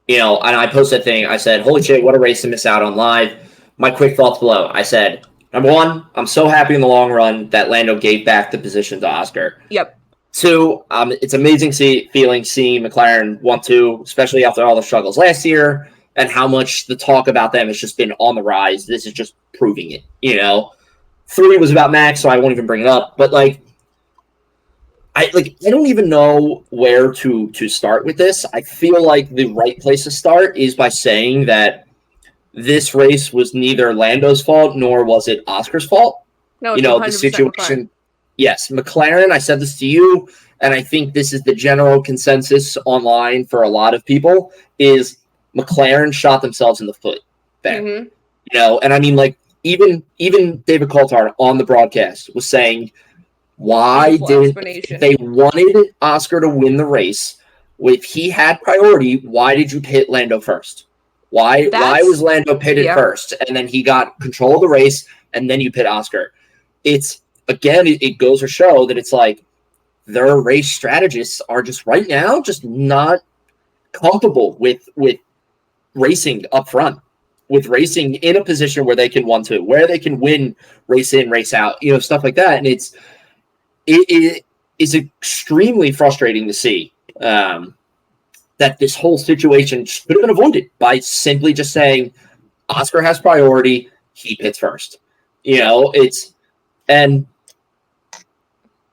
And I posted a thing. I said, holy shit, what a race to miss out on live. My quick thoughts below. I said, number one, I'm so happy in the long run that Lando gave back the position to Oscar. Yep. Two, it's amazing feeling seeing McLaren 1-2, especially after all the struggles last year and how much the talk about them has just been on the rise. This is just proving it, 3 was about Max, so I won't even bring it up. But I don't even know where to start with this. I feel like the right place to start is by saying that this race was neither Lando's fault nor was it Oscar's fault. No, the situation. McLaren. Yes, McLaren. I said this to you, and I think this is the general consensus online for a lot of people: is McLaren shot themselves in the foot. And I mean, even David Coulthard on the broadcast was saying, why didn't they wanted Oscar to win the race? If he had priority, why did you pit Lando first? Why was Lando pitted first, and then he got control of the race, and then you pit Oscar? It's again, it goes to show that it's like their race strategists are just right now just not comfortable with racing up front, with racing in a position where they can 1-2, where they can win race in, race out, stuff like that, and it is extremely frustrating to see that this whole situation should have been avoided by simply just saying Oscar has priority, he pits first. And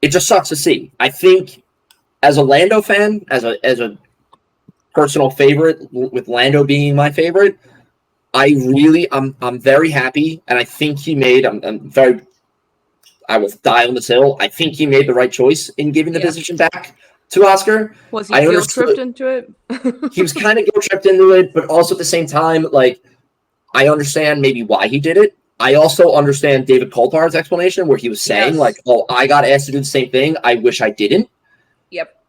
it just sucks to see. I think as a Lando fan, as a personal favorite, with Lando being my favorite, I'm very happy, and I think he made I will die on this hill. I think he made the right choice in giving the position back to Oscar. Was he guilt-tripped into it? He was kind of guilt-tripped into it, but also at the same time, like, I understand maybe why he did it. I also understand David Coulthard's explanation where he was saying, I got asked to do the same thing. I wish I didn't. Yep.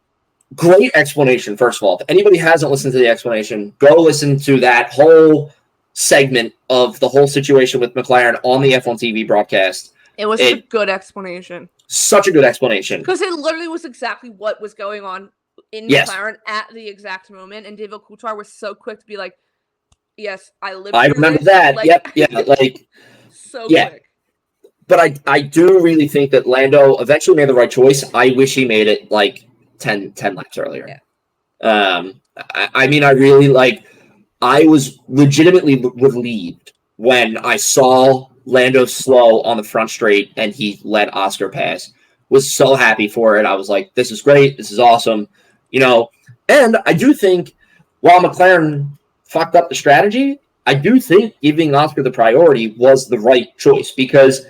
Great explanation, first of all. If anybody hasn't listened to the explanation, go listen to that whole segment of the whole situation with McLaren on the F1 TV broadcast. It was a good explanation. Such a good explanation. Because it literally was exactly what was going on in McLaren at the exact moment. And David Coulthard was so quick to be like, yes, I remember that. Quick. But I do really think that Lando eventually made the right choice. I wish he made it 10 laps earlier. Yeah. I was legitimately relieved when I saw Lando slow on the front straight and he let Oscar pass. Was so happy for it. I was like, this is great. This is awesome. And I do think while McLaren fucked up the strategy, I do think giving Oscar the priority was the right choice because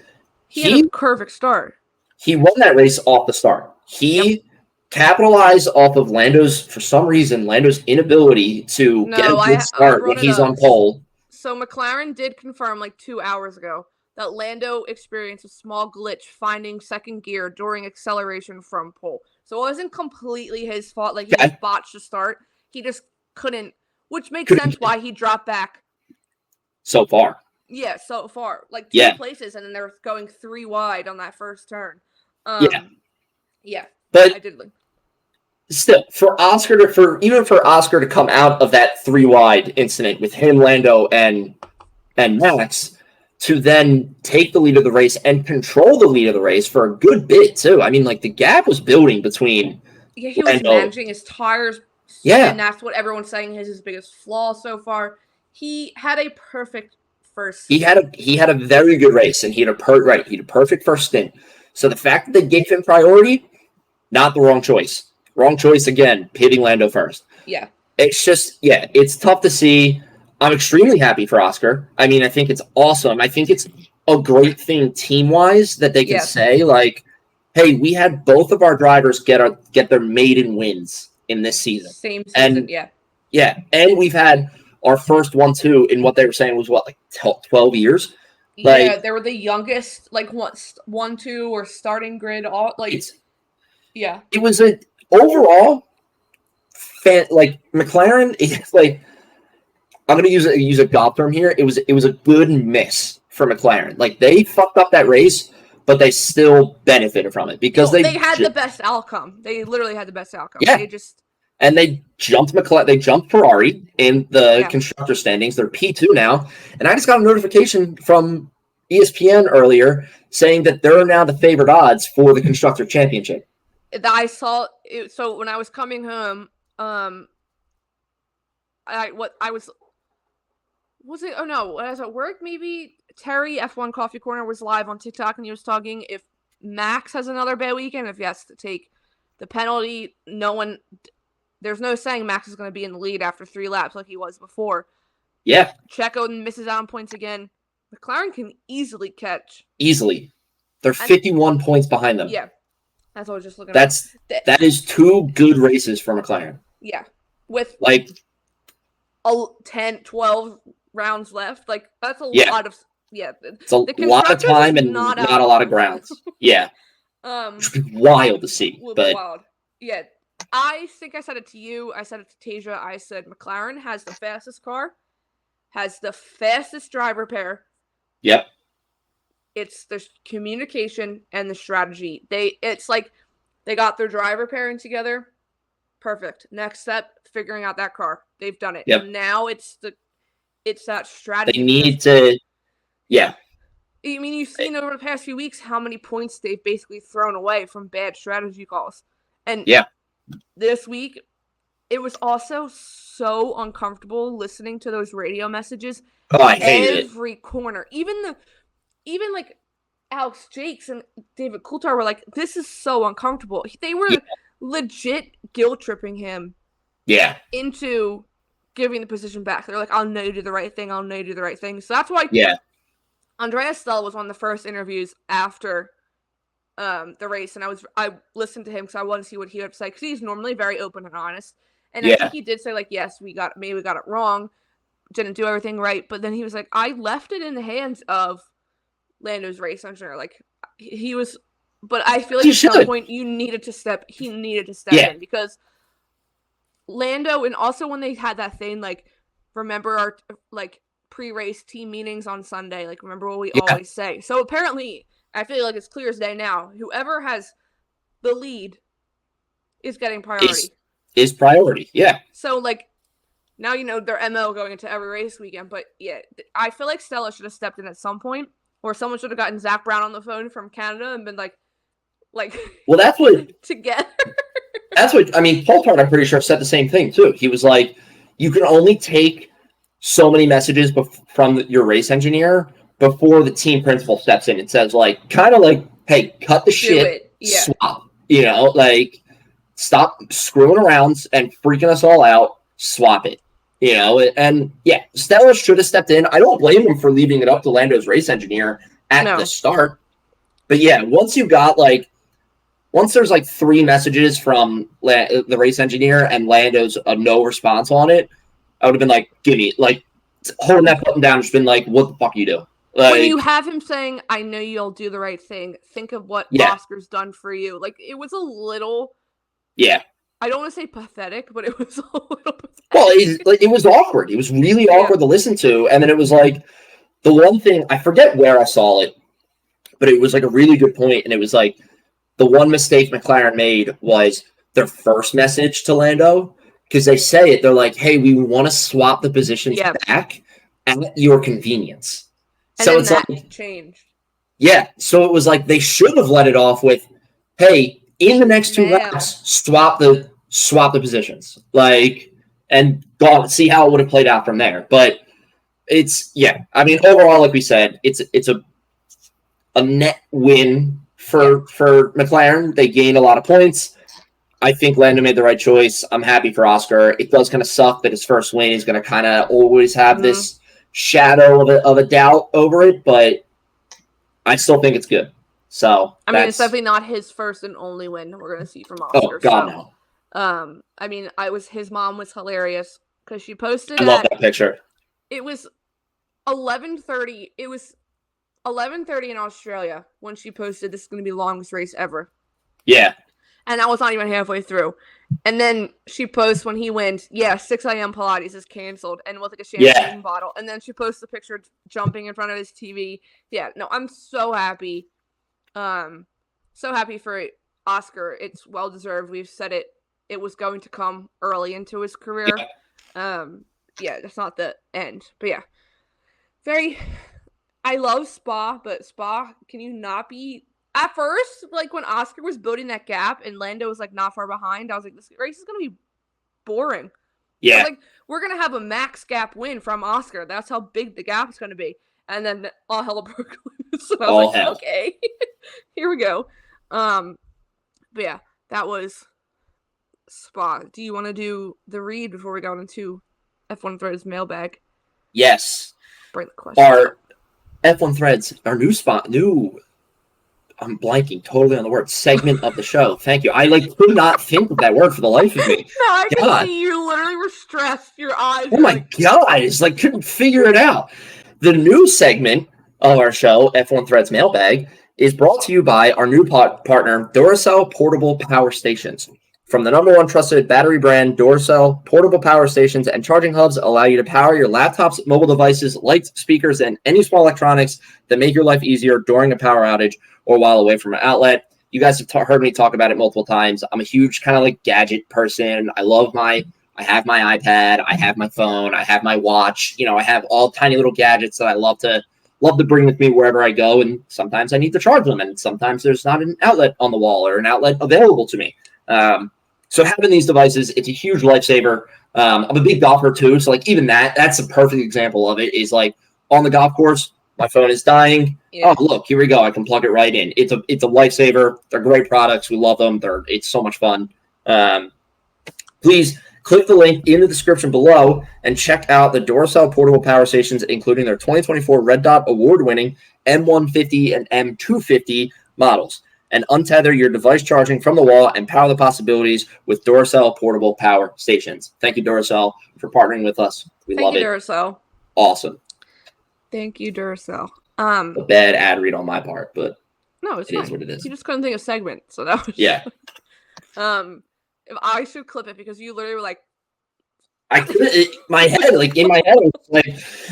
he had a perfect start. He won that race off the start. He capitalized off of for some reason, Lando's inability to get a good start when he's on pole. So McLaren did confirm 2 hours ago that Lando experienced a small glitch finding second gear during acceleration from pole. So it wasn't completely his fault. He just botched the start. He just couldn't, which makes sense why he dropped back so far. Yeah, so far. 2 places, and then they're going 3 wide on that first turn. Yeah. But I did. Still, for Oscar to come out of that 3 wide incident with him, Lando, and Max, to then take the lead of the race and control the lead of the race for a good bit too. I mean, the gap was building between. Yeah, he was Lando. managing his tires. Yeah, and that's what everyone's saying is his biggest flaw so far. He had a perfect first. He had a very good race, and he had a perfect first stint. So the fact that they gave him priority, not the wrong choice. Wrong choice again, pitting Lando first. Yeah. It's just, it's tough to see. I'm extremely happy for Oscar. I mean, I think it's awesome. I think it's a great thing team-wise that they can say, hey, we had both of our drivers get their maiden wins in this season. Same season, Yeah, and we've had our first 1-2 in what they were saying was 12 years? Yeah, they were the youngest, 1-2 or starting grid, all yeah. It was a overall McLaren is I'm gonna use a golf term here. It was a good miss for McLaren. They fucked up that race, but they still benefited from it because they had the best outcome. They literally had the best outcome. Yeah. They jumped They jumped Ferrari in the constructor standings. They're P2 now, and I just got a notification from ESPN earlier saying that they're now the favored odds for the constructor championship. I saw it, so when I was coming home, I was at work. Maybe Terry F1 Coffee Corner was live on TikTok, and he was talking if Max has another bad weekend, if he has to take the penalty. There's no saying Max is going to be in the lead after 3 laps like he was before. Yeah, Checo misses out on points again. McLaren can easily catch. They're 51 points behind them. Yeah. That's what I was just looking at. That is 2 good races for McLaren. Yeah. With 10, 12 rounds left. That's a lot of yeah, It's a lot of time and not a lot of grounds. Yeah. Which would be wild to see. Will but be wild. Yeah. I think I said it to you. I said it to Tasia. I said McLaren has the fastest car, has the fastest driver pair. Yep. It's the communication and the strategy. It's like they got their driver pairing together. Perfect. Next step, figuring out that car. They've done it. Yep. And now it's that strategy. They need to. Yeah. I mean, you've seen over the past few weeks how many points they've basically thrown away from bad strategy calls. And yeah. This week, it was also so uncomfortable listening to those radio messages. Oh, I hate it. Every corner. Even like Alex Jakes and David Coulthard were like, this is so uncomfortable. They were legit guilt tripping him into giving the position back. They're like, I'll know you do the right thing. I'll know you do the right thing. So that's why Andreas Stella was one of the first interviews after the race, and I listened to him because I wanted to see what he would say, because he's normally very open and honest. And I think he did say, like, yes, we got it wrong, didn't do everything right, but then he was like, I left it in the hands of Lando's race engineer. Like, he was, but I feel like at some point he needed to step in, because Lando, and also when they had that thing, like, remember our like pre-race team meetings on Sunday, like, remember what we always say. So apparently, I feel like it's clear as day now, whoever has the lead is getting priority. Is priority, yeah. So, like, now you know their MO going into every race weekend, but yeah, I feel like Stella should have stepped in at some point, or someone should have gotten Zach Brown on the phone from Canada and been like, well, that's what together. That's what I mean. Coulthard, I'm pretty sure, said the same thing too. He was like, you can only take so many messages from your race engineer before the team principal steps in and says, like, kind of like, hey, cut the shit, swap, like, stop screwing around and freaking us all out, swap it, and yeah, Stella should have stepped in. I don't blame him for leaving it up to Lando's race engineer at the start, but yeah, once there's like 3 messages from the race engineer and Lando's a no response on it, I would have been like, gimme, like, holding that button down, just been like, what the fuck you do? Like, when you have him saying, I know you'll do the right thing, think of what Oscar's done for you. Like, it was a little... Yeah. I don't want to say pathetic, but it was a little pathetic. Well, it was awkward. It was really awkward to listen to. And then it was like, the one thing, I forget where I saw it, but it was like a really good point. And it was like, the one mistake McLaren made was their first message to Lando, because they say it, they're like, hey, we want to swap the positions back at your convenience. And so it's like changed. Yeah, so it was like they should have let it off with, "Hey, in the next 2 laps, swap the positions." Like, and see how it would have played out from there. But it's I mean, overall, like we said, it's a net win for McLaren. They gained a lot of points. I think Lando made the right choice. I'm happy for Oscar. It does kind of suck that his first win is going to kind of always have this shadow of a doubt over it, but I still think it's good. So I mean, it's definitely not his first and only win we're going to see from Oscar. Oh God, no. I mean, his mom was hilarious because she posted. I love that picture. It was 11:30. It was 11:30 in Australia when she posted, "This is going to be the longest race ever." Yeah. And that was not even halfway through. And then she posts when he wins, 6 a.m. Pilates is canceled, and with like a champagne bottle. And then she posts a picture jumping in front of his TV. Yeah, no, I'm so happy. So happy for Oscar. It's well deserved. We've said it. It was going to come early into his career. That's not the end. But yeah. I love Spa, but Spa, can you not be... At first, like, when Oscar was building that gap and Lando was, like, not far behind, I was like, this race is going to be boring. Yeah. Like, we're going to have a max gap win from Oscar. That's how big the gap is going to be. And then all hell broke loose. So I was like, okay, here we go. But yeah, that was Spa. Do you want to do the read before we go into F1 Threads Mailbag? Yes. Bring the question. Our F1 Threads, our new I'm blanking totally on the word. Segment of the show. Thank you. I could not think of that word for the life of me. No, I can see you literally were stressed. Your eyes. Oh my God. It's couldn't figure it out. The new segment of our show, F1 Threads Mailbag, is brought to you by our new partner, Duracell Portable Power Stations. From the #1 trusted battery brand, Duracell Portable Power Stations and charging hubs allow you to power your laptops, mobile devices, lights, speakers, and any small electronics that make your life easier during a power outage or while away from an outlet. You guys have heard me talk about it multiple times. I'm a huge kind of like gadget person. I have my iPad, I have my phone, I have my watch. You know, I have all tiny little gadgets that I love to bring with me wherever I go. And sometimes I need to charge them, and sometimes there's not an outlet on the wall or an outlet available to me. So having these devices, it's a huge lifesaver. I'm a big golfer too, so like even that's a perfect example of it. Is like on the golf course, my phone is dying. Yeah. Oh, look, here we go. I can plug it right in. It's a lifesaver. They're great products. We love them. It's so much fun. Please click the link in the description below and check out the Duracell Portable Power Stations, including their 2024 Red Dot award-winning M150 and M250 models. And untether your device charging from the wall and power the possibilities with Duracell Portable Power Stations. Thank you, Duracell, for partnering with us. We love it. Thank you, Duracell. Awesome. Thank you, Duracell. A bad ad read on my part, but no, it's it fine. is what it is. You just couldn't think of segment, so that was yeah. If I should clip it because you literally were like, I couldn't. In my head, like,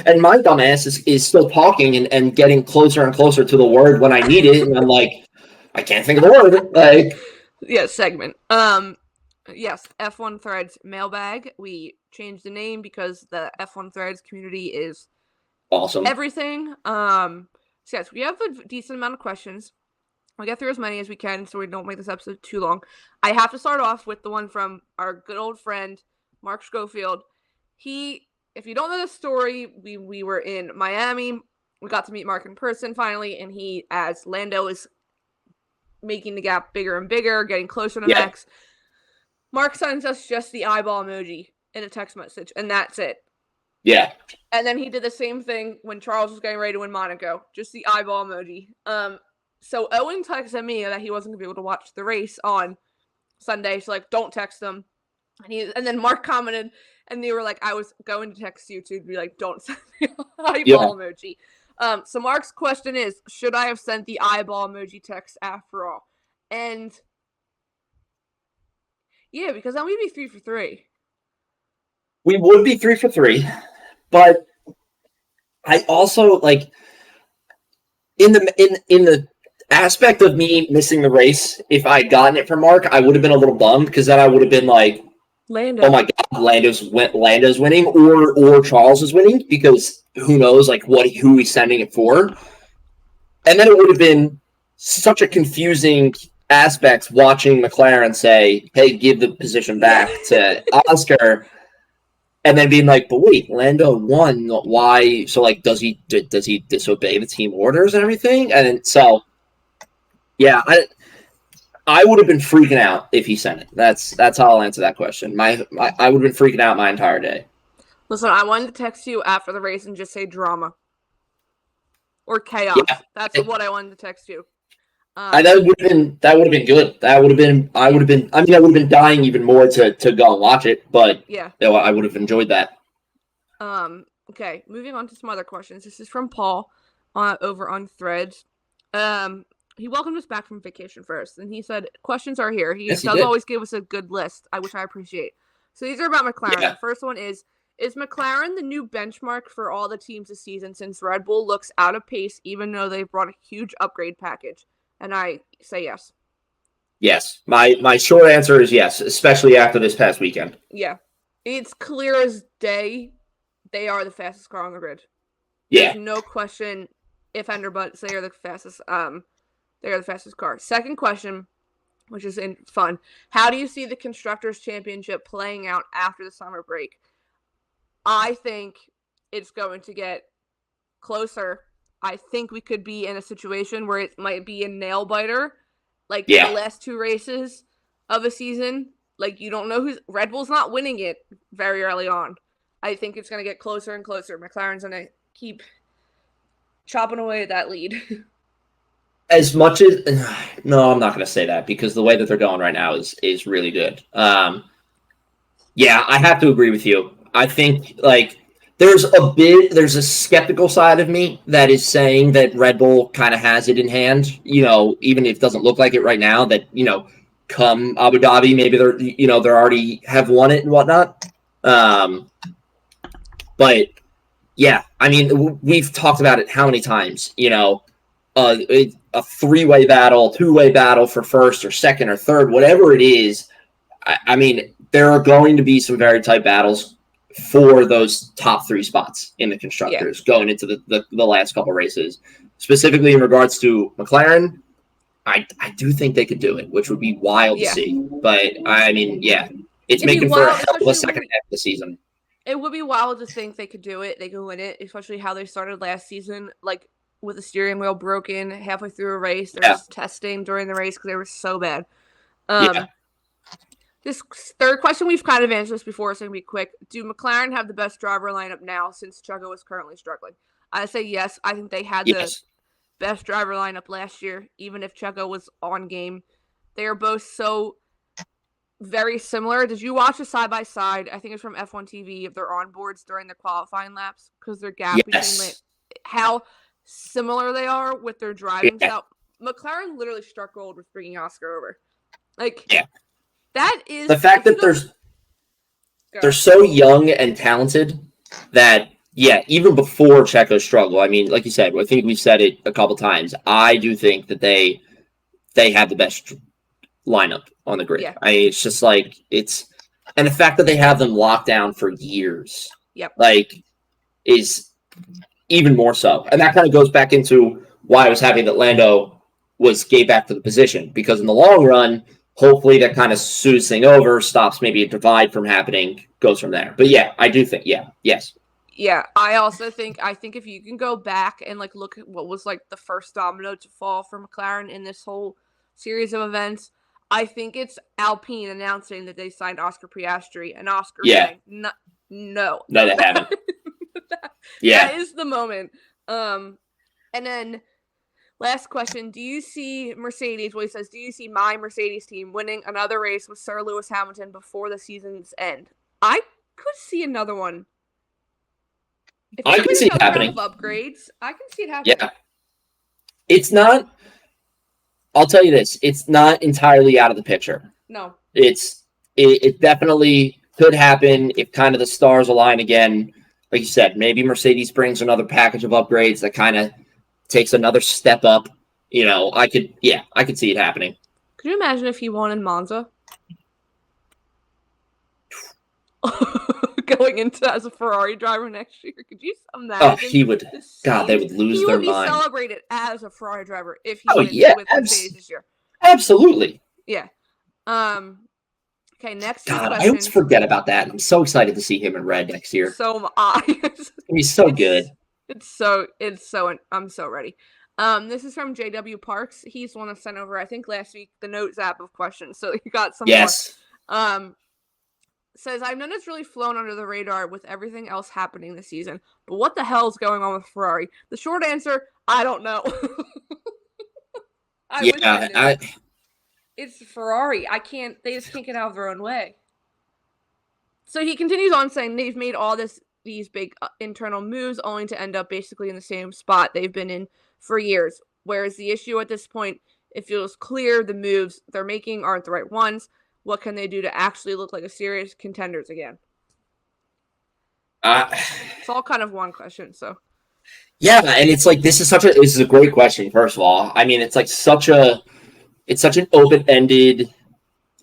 and my dumbass is still talking and getting closer and closer to the word when I need it, and I'm like, I can't think of the word. Like, yeah, segment. Yes, F1 Threads Mailbag. We changed the name because the F1 Threads community is awesome. Everything. So yes, we have a decent amount of questions. We'll get through as many as we can so we don't make this episode too long. I have to start off with the one from our good old friend, Mark Schofield. If you don't know the story, we were in Miami. We got to meet Mark in person finally, and as Lando is making the gap bigger and bigger, getting closer to Max, Mark sends us just the eyeball emoji in a text message, and that's it. Yeah. And then he did the same thing when Charles was getting ready to win Monaco, just the eyeball emoji. So Owen texted me that he wasn't going to be able to watch the race on Sunday. So, like, don't text him. And then Mark commented, and they were like, I was going to text you to be like, don't send the eyeball emoji. So Mark's question is, should I have sent the eyeball emoji text after all? And yeah, because then we'd be 3 for 3. We would be 3 for 3, but I also like in the aspect of me missing the race. If I had gotten it from Mark, I would have been a little bummed because then I would have been like, Lando. Oh my God, Lando's winning, or Charles is winning, because who knows like who he's sending it for. And then it would have been such a confusing aspect watching McLaren say, hey, give the position back to Oscar, and then being like, but wait, Lando won, why? So like, does he disobey the team orders and everything? And so yeah, I would have been freaking out if he sent it. That's how I'll answer that question. I would have been freaking out my entire day. Listen, I wanted to text you after the race and just say drama or chaos. Yeah. That's what I wanted to text you. That would have been good. I would have been dying even more to go and watch it, but yeah, I would have enjoyed that. Okay, moving on to some other questions. This is from Paul over on Threads. He welcomed us back from vacation first, and he said, questions are here. He does always give us a good list, which I appreciate. So these are about McLaren. Yeah. The first one is McLaren the new benchmark for all the teams this season since Red Bull looks out of pace even though they've brought a huge upgrade package? And I say yes. Yes. My short answer is yes, especially after this past weekend. Yeah. It's clear as day they are the fastest car on the grid. Yeah. There's no question if and or buts they are the fastest they are the fastest car. Second question, which is fun. How do you see the Constructors' Championship playing out after the summer break? I think it's going to get closer. I think we could be in a situation where it might be a nail-biter, like the last 2 races of a season. Like, you don't know Red Bull's not winning it very early on. I think it's going to get closer and closer. McLaren's going to keep chopping away at that lead. As much as no, I'm not going to say that because the way that they're going right now is really good. Yeah, I have to agree with you. I think like there's a skeptical side of me that is saying that Red Bull kind of has it in hand, even if it doesn't look like it right now, that, come Abu Dhabi, maybe they're already have won it and whatnot. But yeah, I mean, we've talked about it how many times, a three-way battle, two-way battle for first or second or third, whatever it is. I mean, there are going to be some very tight battles for those top three spots in the constructors going into the last couple races. Specifically in regards to McLaren, I do think they could do it, which would be wild to see. But, I mean, it's making for a hell of a second half of the season. It would be wild to think they could do it. They could win it, especially how they started last season, like with the steering wheel broken halfway through a race. They were just testing during the race because they were so bad. This third question, we've kind of answered this before, so it's going to be quick. Do McLaren have the best driver lineup now since Checo is currently struggling? I say yes. I think they had the best driver lineup last year, even if Checo was on game. They are both so very similar. Did you watch a side-by-side? I think it's from F1 TV of their onboards during the qualifying laps because their gap between how similar they are with their driving style. McLaren literally struck gold with bringing Oscar over. That is the fact that they're so young and talented that even before Checo's struggle, I mean, like you said, I think we've said it a couple times. I do think that they have the best lineup on the grid. I mean, it's just like and the fact that they have them locked down for years, is even more so. And that kind of goes back into why I was happy that Lando gave back to the position, because in the long run, hopefully that kind of soothes thing over, stops maybe a divide from happening, goes from there. But I do think, yes. Yeah, I also think if you can go back and look at what was the first domino to fall for McLaren in this whole series of events, I think it's Alpine announcing that they signed Oscar Piastri, and Oscar saying, no, they haven't. That is the moment. And then last question, do you see Mercedes, he says, do you see my Mercedes team winning another race with Sir Lewis Hamilton before the season's end? I could see another one. I can see it happening. Upgrades, I can see it happening. Yeah. It's not, I'll tell you this, it's not entirely out of the picture. No. It definitely could happen if kind of the stars align again. Like you said, maybe Mercedes brings another package of upgrades that kind of takes another step up. I could see it happening. Could you imagine if he won in Monza? Going into as a Ferrari driver next year. Could you imagine? Oh, he would. God, they would lose their mind. He would be celebrated as a Ferrari driver if he wins with Mercedes this year. Absolutely. Yeah. Okay, next God, I always forget about that. I'm so excited to see him in red next year. So am I. He's so good. I'm so ready. This is from JW Parks. He's the one that sent over, I think last week, the notes app of questions. So he got some more. Says, I've known it's really flown under the radar with everything else happening this season, but what the hell is going on with Ferrari? The short answer, I don't know. It's Ferrari. They just can't get out of their own way. So he continues on saying they've made all these big internal moves only to end up basically in the same spot they've been in for years. Whereas the issue at this point, it feels clear the moves they're making aren't the right ones. What can they do to actually look like a serious contenders again? It's all kind of one question, so. Yeah, and it's this is a great question, first of all. I mean, it's such an open-ended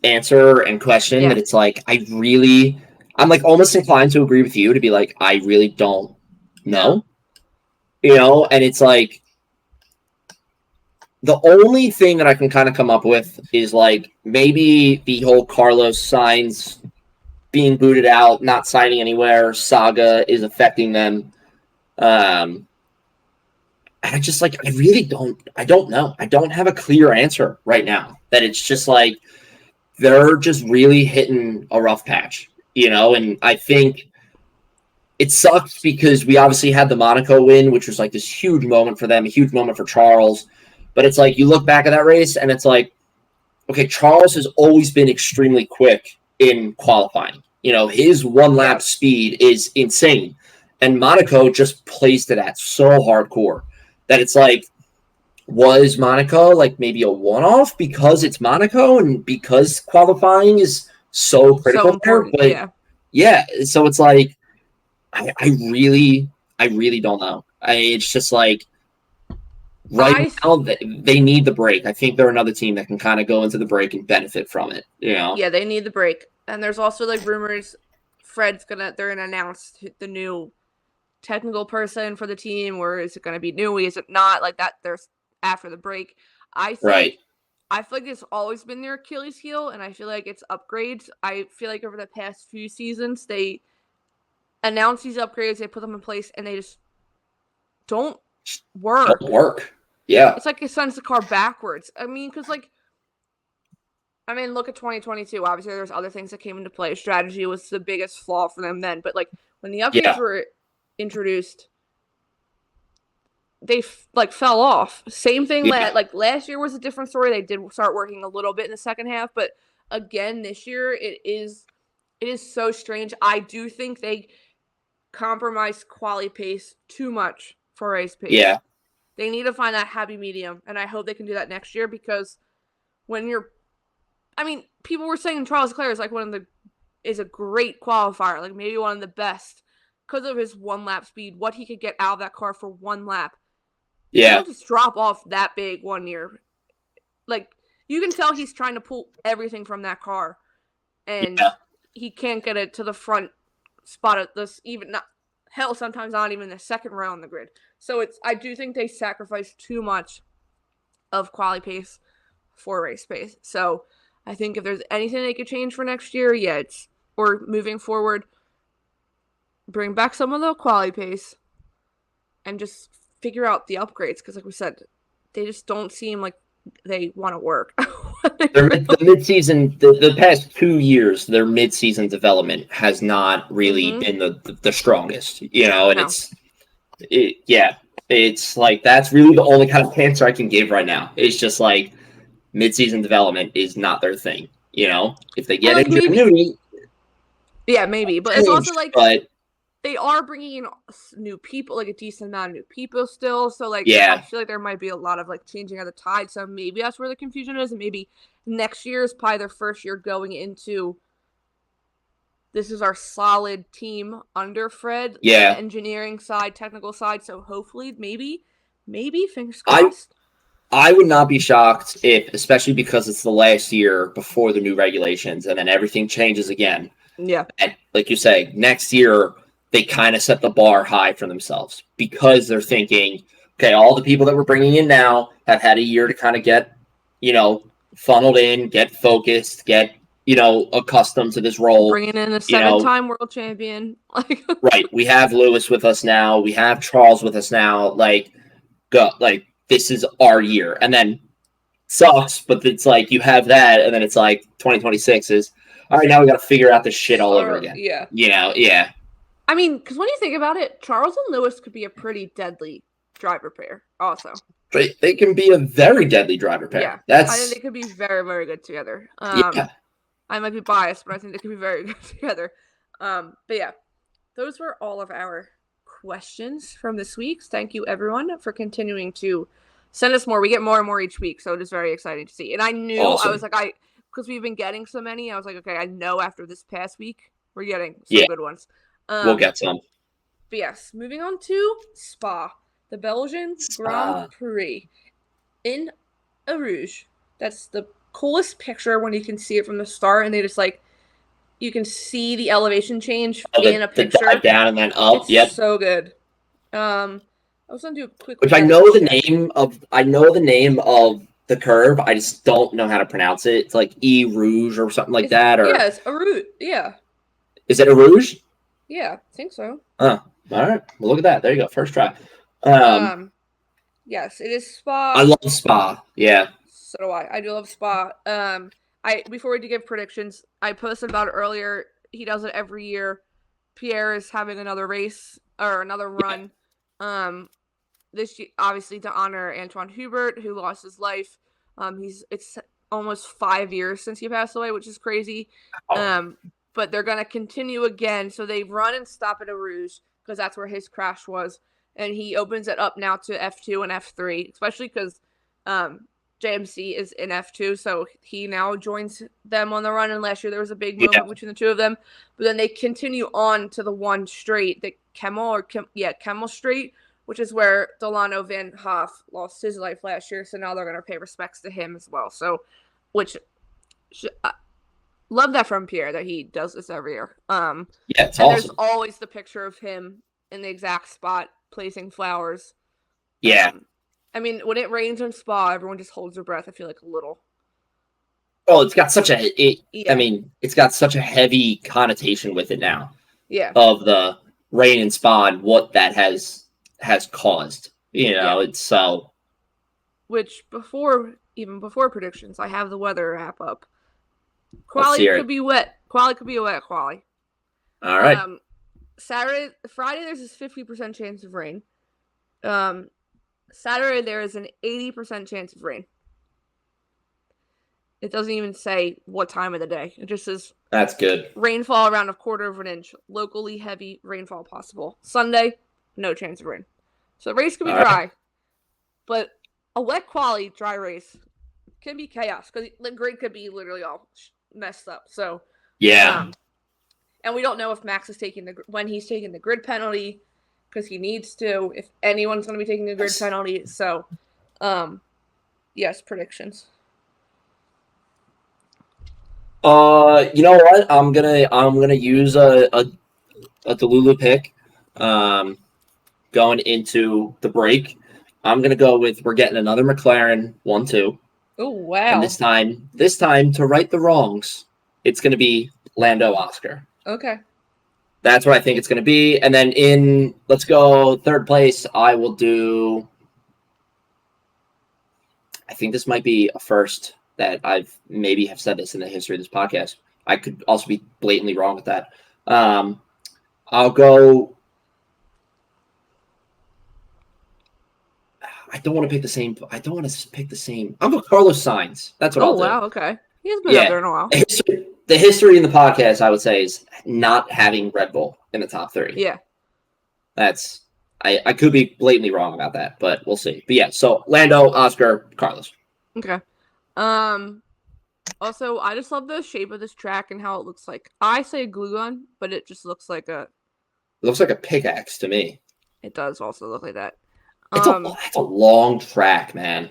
answer and question that it's I'm almost inclined to agree with you to be I really don't know. And it's the only thing that I can kind of come up with is maybe the whole Carlos Sainz being booted out, not signing anywhere saga is affecting them. And I just I don't know. I don't have a clear answer right now. That it's just they're just really hitting a rough patch, and I think it sucks because we obviously had the Monaco win, which was this huge moment for them, a huge moment for Charles. But it's you look back at that race and it's okay, Charles has always been extremely quick in qualifying. His one lap speed is insane. And Monaco just placed it at so hardcore that it's like, was Monaco like maybe a one-off because it's Monaco and because qualifying is so critical So important, there? But yeah, so it's like I really don't know. It's just like right now they need the break. I think they're another team that can kind of go into the break and benefit from it. Yeah, they need the break. And there's also like rumors they're gonna announce the new technical person for the team, or is it gonna be Newey? Is it not? Like that there's after the break. I feel like it's always been their Achilles heel, and I feel like it's upgrades. I feel like over the past few seasons they announce these upgrades, they put them in place, and they just don't work. Yeah. It's like it sends the car backwards. I mean, because look at 2022. Obviously, there's other things that came into play. Strategy was the biggest flaw for them then. But, like, when the upgrades were introduced, they, fell off. Same thing. Last year was a different story. They did start working a little bit in the second half. But, again, this year, it is so strange. I do think they compromise quali pace too much for race pace. Yeah. They need to find that happy medium, and I hope they can do that next year because when people were saying Charles Leclerc is a great qualifier, like maybe one of the best because of his 1 lap speed, what he could get out of that car for 1 lap. Yeah. He don't just drop off that big 1 year. Like, you can tell he's trying to pull everything from that car, and he can't get it to the front spot at this, sometimes not even the second row on the grid. So I do think they sacrifice too much of quali pace for race pace. So I think if there's anything they could change for next year, or moving forward, bring back some of the quali pace and just figure out the upgrades. Because like we said, they just don't seem like they want to work. The mid-season, the past 2 years, their mid-season development has not really been the strongest, and it's like that's really the only kind of answer I can give right now. It's just like mid-season development is not their thing, If they get ingenuity, maybe, but it's also they are bringing in new people, like a decent amount of new people still. So I feel like there might be a lot of changing of the tide. So maybe that's where the confusion is, and maybe next year is probably their first year going into. This is our solid team under Fred. Yeah. The engineering side, technical side. So hopefully, maybe, fingers crossed. I would not be shocked if, especially because it's the last year before the new regulations, and then everything changes again. Yeah. And like you say, next year they kind of set the bar high for themselves because they're thinking, okay, all the people that we're bringing in now have had a year to kind of get, funneled in, get focused, get accustomed to this role. Bringing in a 7-time world champion. Right. We have Lewis with us now. We have Charles with us now. This is our year. And then sucks, but it's like you have that, and then it's like 2026 is, all right, now we got to figure out this shit all over again. Yeah. Yeah. I mean, because when you think about it, Charles and Lewis could be a pretty deadly driver pair also. They can be a very deadly driver pair. Yeah. I think they could be very, very good together. I might be biased, but I think they could be very good together. But yeah, those were all of our questions from this week. Thank you, everyone, for continuing to send us more. We get more and more each week, so it is very exciting to see. And I knew, awesome. I was like, because we've been getting so many, I was like, okay, I know after this past week, we're getting some good ones. We'll get some. But yes, moving on to Spa, the Belgian Grand Prix in Eau Rouge. That's the coolest picture when you can see it from the start, and they just you can see the elevation change in a picture. The dive down and then up. It's so good. I was gonna do a quick. Which I know the name of the curve. I just don't know how to pronounce it. It's like E Rouge or something like that. Or it's Eau Rouge. Yeah. Is it Eau Rouge? Yeah, I think so. All right. Well, look at that. There you go. First try. Yes, it is Spa. I love Spa. Yeah. So do I. I do love Spa. Before we give predictions, I posted about it earlier. He does it every year. Pierre is having another race or another run. This year, obviously to honor Antoine Hubert, who lost his life. It's almost 5 years since he passed away, which is crazy. But they're gonna continue again. So they run and stop at Eau Rouge. because that's where his crash was. And he opens it up now to F2 and F3, especially because JMC is in F2, so he now joins them on the run. And last year there was a big moment between the two of them. But then they continue on to the one straight, the Kemmel Straight, which is where Delano Van Hoff lost his life last year. So now they're going to pay respects to him as well. So, love that from Pierre that he does this every year. It's and awesome. There's always the picture of him in the exact spot placing flowers. Yeah. I mean, when it rains in Spa, everyone just holds their breath. I feel like a little. Oh, it's got such it's got such a heavy connotation with it now. Yeah. Of the rain and Spa and what that has caused. It's so. Which even before predictions, I have the weather app up. Quali could be wet. Quali could be a wet quali. All right. Friday, there's this 50% chance of rain. Saturday, there is an 80% chance of rain. It doesn't even say what time of the day. It just says that's good. Rainfall around 1/4 of an inch. Locally heavy rainfall possible. Sunday, no chance of rain. So the race could be dry. But a wet quali dry race can be chaos because the grid could be literally all messed up. So and we don't know if Max is when he's taking the grid penalty because he needs to. If anyone's going to be taking a grid penalty, so yes, predictions. You know what? I'm gonna use a Delulu pick. Going into the break, I'm gonna go with we're getting another McLaren 1-2. Oh wow! And this time to right the wrongs, it's gonna be Lando Oscar. Okay. That's what I think it's gonna be. And then let's go third place. I will do. I think this might be a first that I've maybe have said this in the history of this podcast. I could also be blatantly wrong with that. I'll go. I don't want to pick the same. I'm going Carlos Sainz. That's what I'll do. Oh, wow. Okay. He has been up there in a while. The history in the podcast, I would say, is not having Red Bull in the top 3. Yeah. I could be blatantly wrong about that, but we'll see. But yeah, so Lando, Oscar, Carlos. Okay. Also, I just love the shape of this track and how it looks like. I say a glue gun, but it just looks like a. It looks like a pickaxe to me. It does also look like that. It's a long track, man.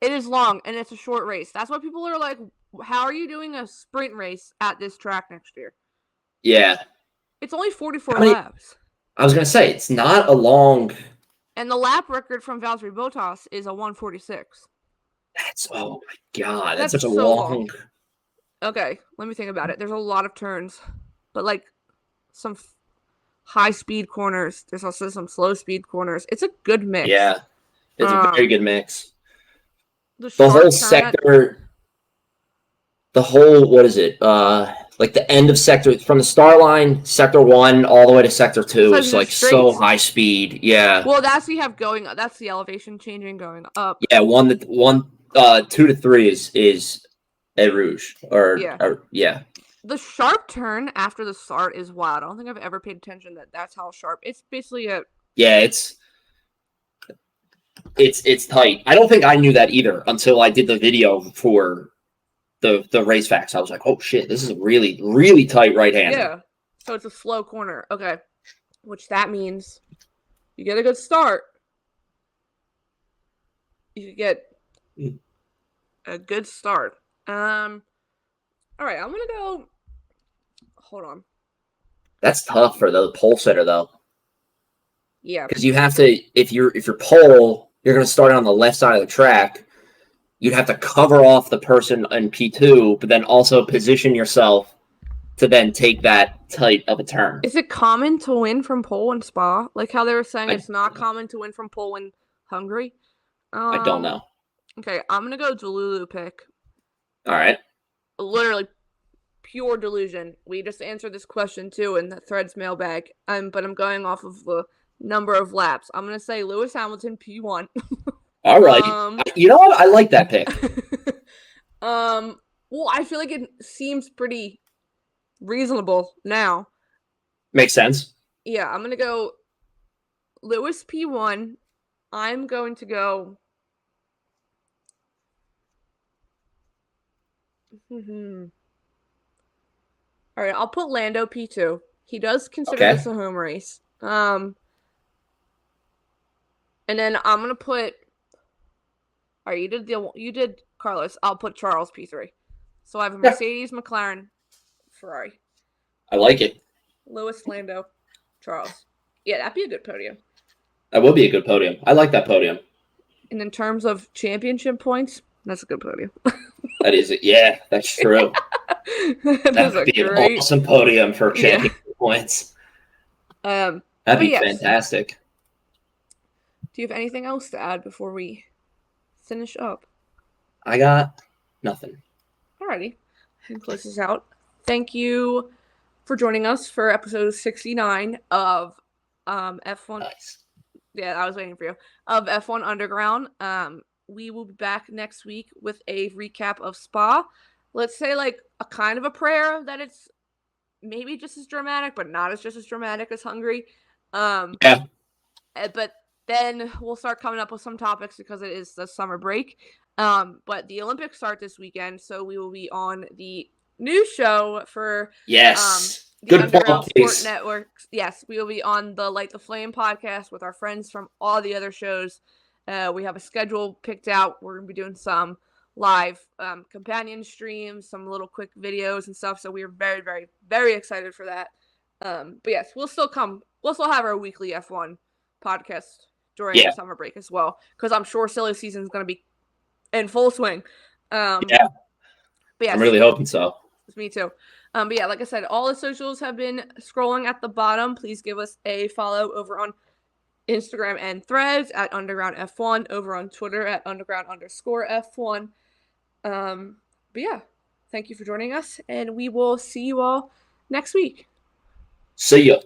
It is long, and it's a short race. That's why people are like, how are you doing a sprint race at this track next year? Yeah. It's only 44 laps. I was going to say, it's not a long... And the lap record from Valtteri Bottas is a 146. Oh my God. That's such a so long... Okay, let me think about it. There's a lot of turns, but like some high-speed corners. There's also some slow-speed corners. It's a good mix. Yeah, it's a very good mix. The whole sector... The whole, what is it? Like the end of sector, from the star line, sector 1 all the way to sector 2 is like so high speed. Yeah. Well, that's what you have going up. That's the elevation changing going up. Yeah, 2 to 3 is a rouge. Yeah. The sharp turn after the start is wild. I don't think I've ever paid attention that's how sharp. It's basically a. Yeah, it's tight. I don't think I knew that either until I did the video for the race facts. I was like, oh shit, this is a really, really tight right-hander. Yeah. So it's a slow corner. Okay. Which that means you get a good start. You get a good start. All right, I'm gonna go. Hold on. That's tough for the pole setter though. Yeah. Because you have to, if you're pole, you're gonna start on the left side of the track. You'd have to cover off the person in P2, but then also position yourself to then take that tight of a turn. Is it common to win from pole in Spa? Like how they were saying it's not common to win from pole in Hungary? I don't know. Okay, I'm going to go Delulu pick. All right. Literally pure delusion. We just answered this question too in the Threads Mailbag, but I'm going off of the number of laps. I'm going to say Lewis Hamilton P1. All right. You know what? I like that pick. Well, I feel like it seems pretty reasonable now. Makes sense. Yeah, I'm going to go Lewis P1. I'm going to go. All right, I'll put Lando P2. He does consider this a home race. And then I'm gonna put. All right, you did Carlos. I'll put Charles P3. So I have a Mercedes, McLaren, Ferrari. I like it. Lewis, Lando, Charles. Yeah, that'd be a good podium. That would be a good podium. I like that podium. And in terms of championship points, that's a good podium. That is it. Yeah, that's true. That would be an awesome podium for championship points. That'd be fantastic. Do you have anything else to add before we finish up? I got nothing. Alrighty. And close this out. Thank you for joining us for episode 69 of F1. Nice. Yeah, I was waiting for you. Of F1 Underground. We will be back next week with a recap of Spa. Let's say like a kind of a prayer that it's maybe just as dramatic, but not just as dramatic as Hungary. Yeah. But then we'll start coming up with some topics because it is the summer break. But the Olympics start this weekend, so we will be on the new show for the Good Underground Sport Network. Yes, we will be on the Light the Flame podcast with our friends from all the other shows. We have a schedule picked out. We're going to be doing some live companion streams, some little quick videos and stuff. So we are very, very, very excited for that. But yes, we'll still have our weekly F1 podcast during the summer break as well, because I'm sure silly season is going to be in full swing. But yes, I'm really hoping so. Me too. But yeah, like I said, all the socials have been scrolling at the bottom. Please give us a follow over on Instagram and Threads at Underground F1, over on Twitter at Underground_F1. But yeah, thank you for joining us, and we will see you all next week. See ya.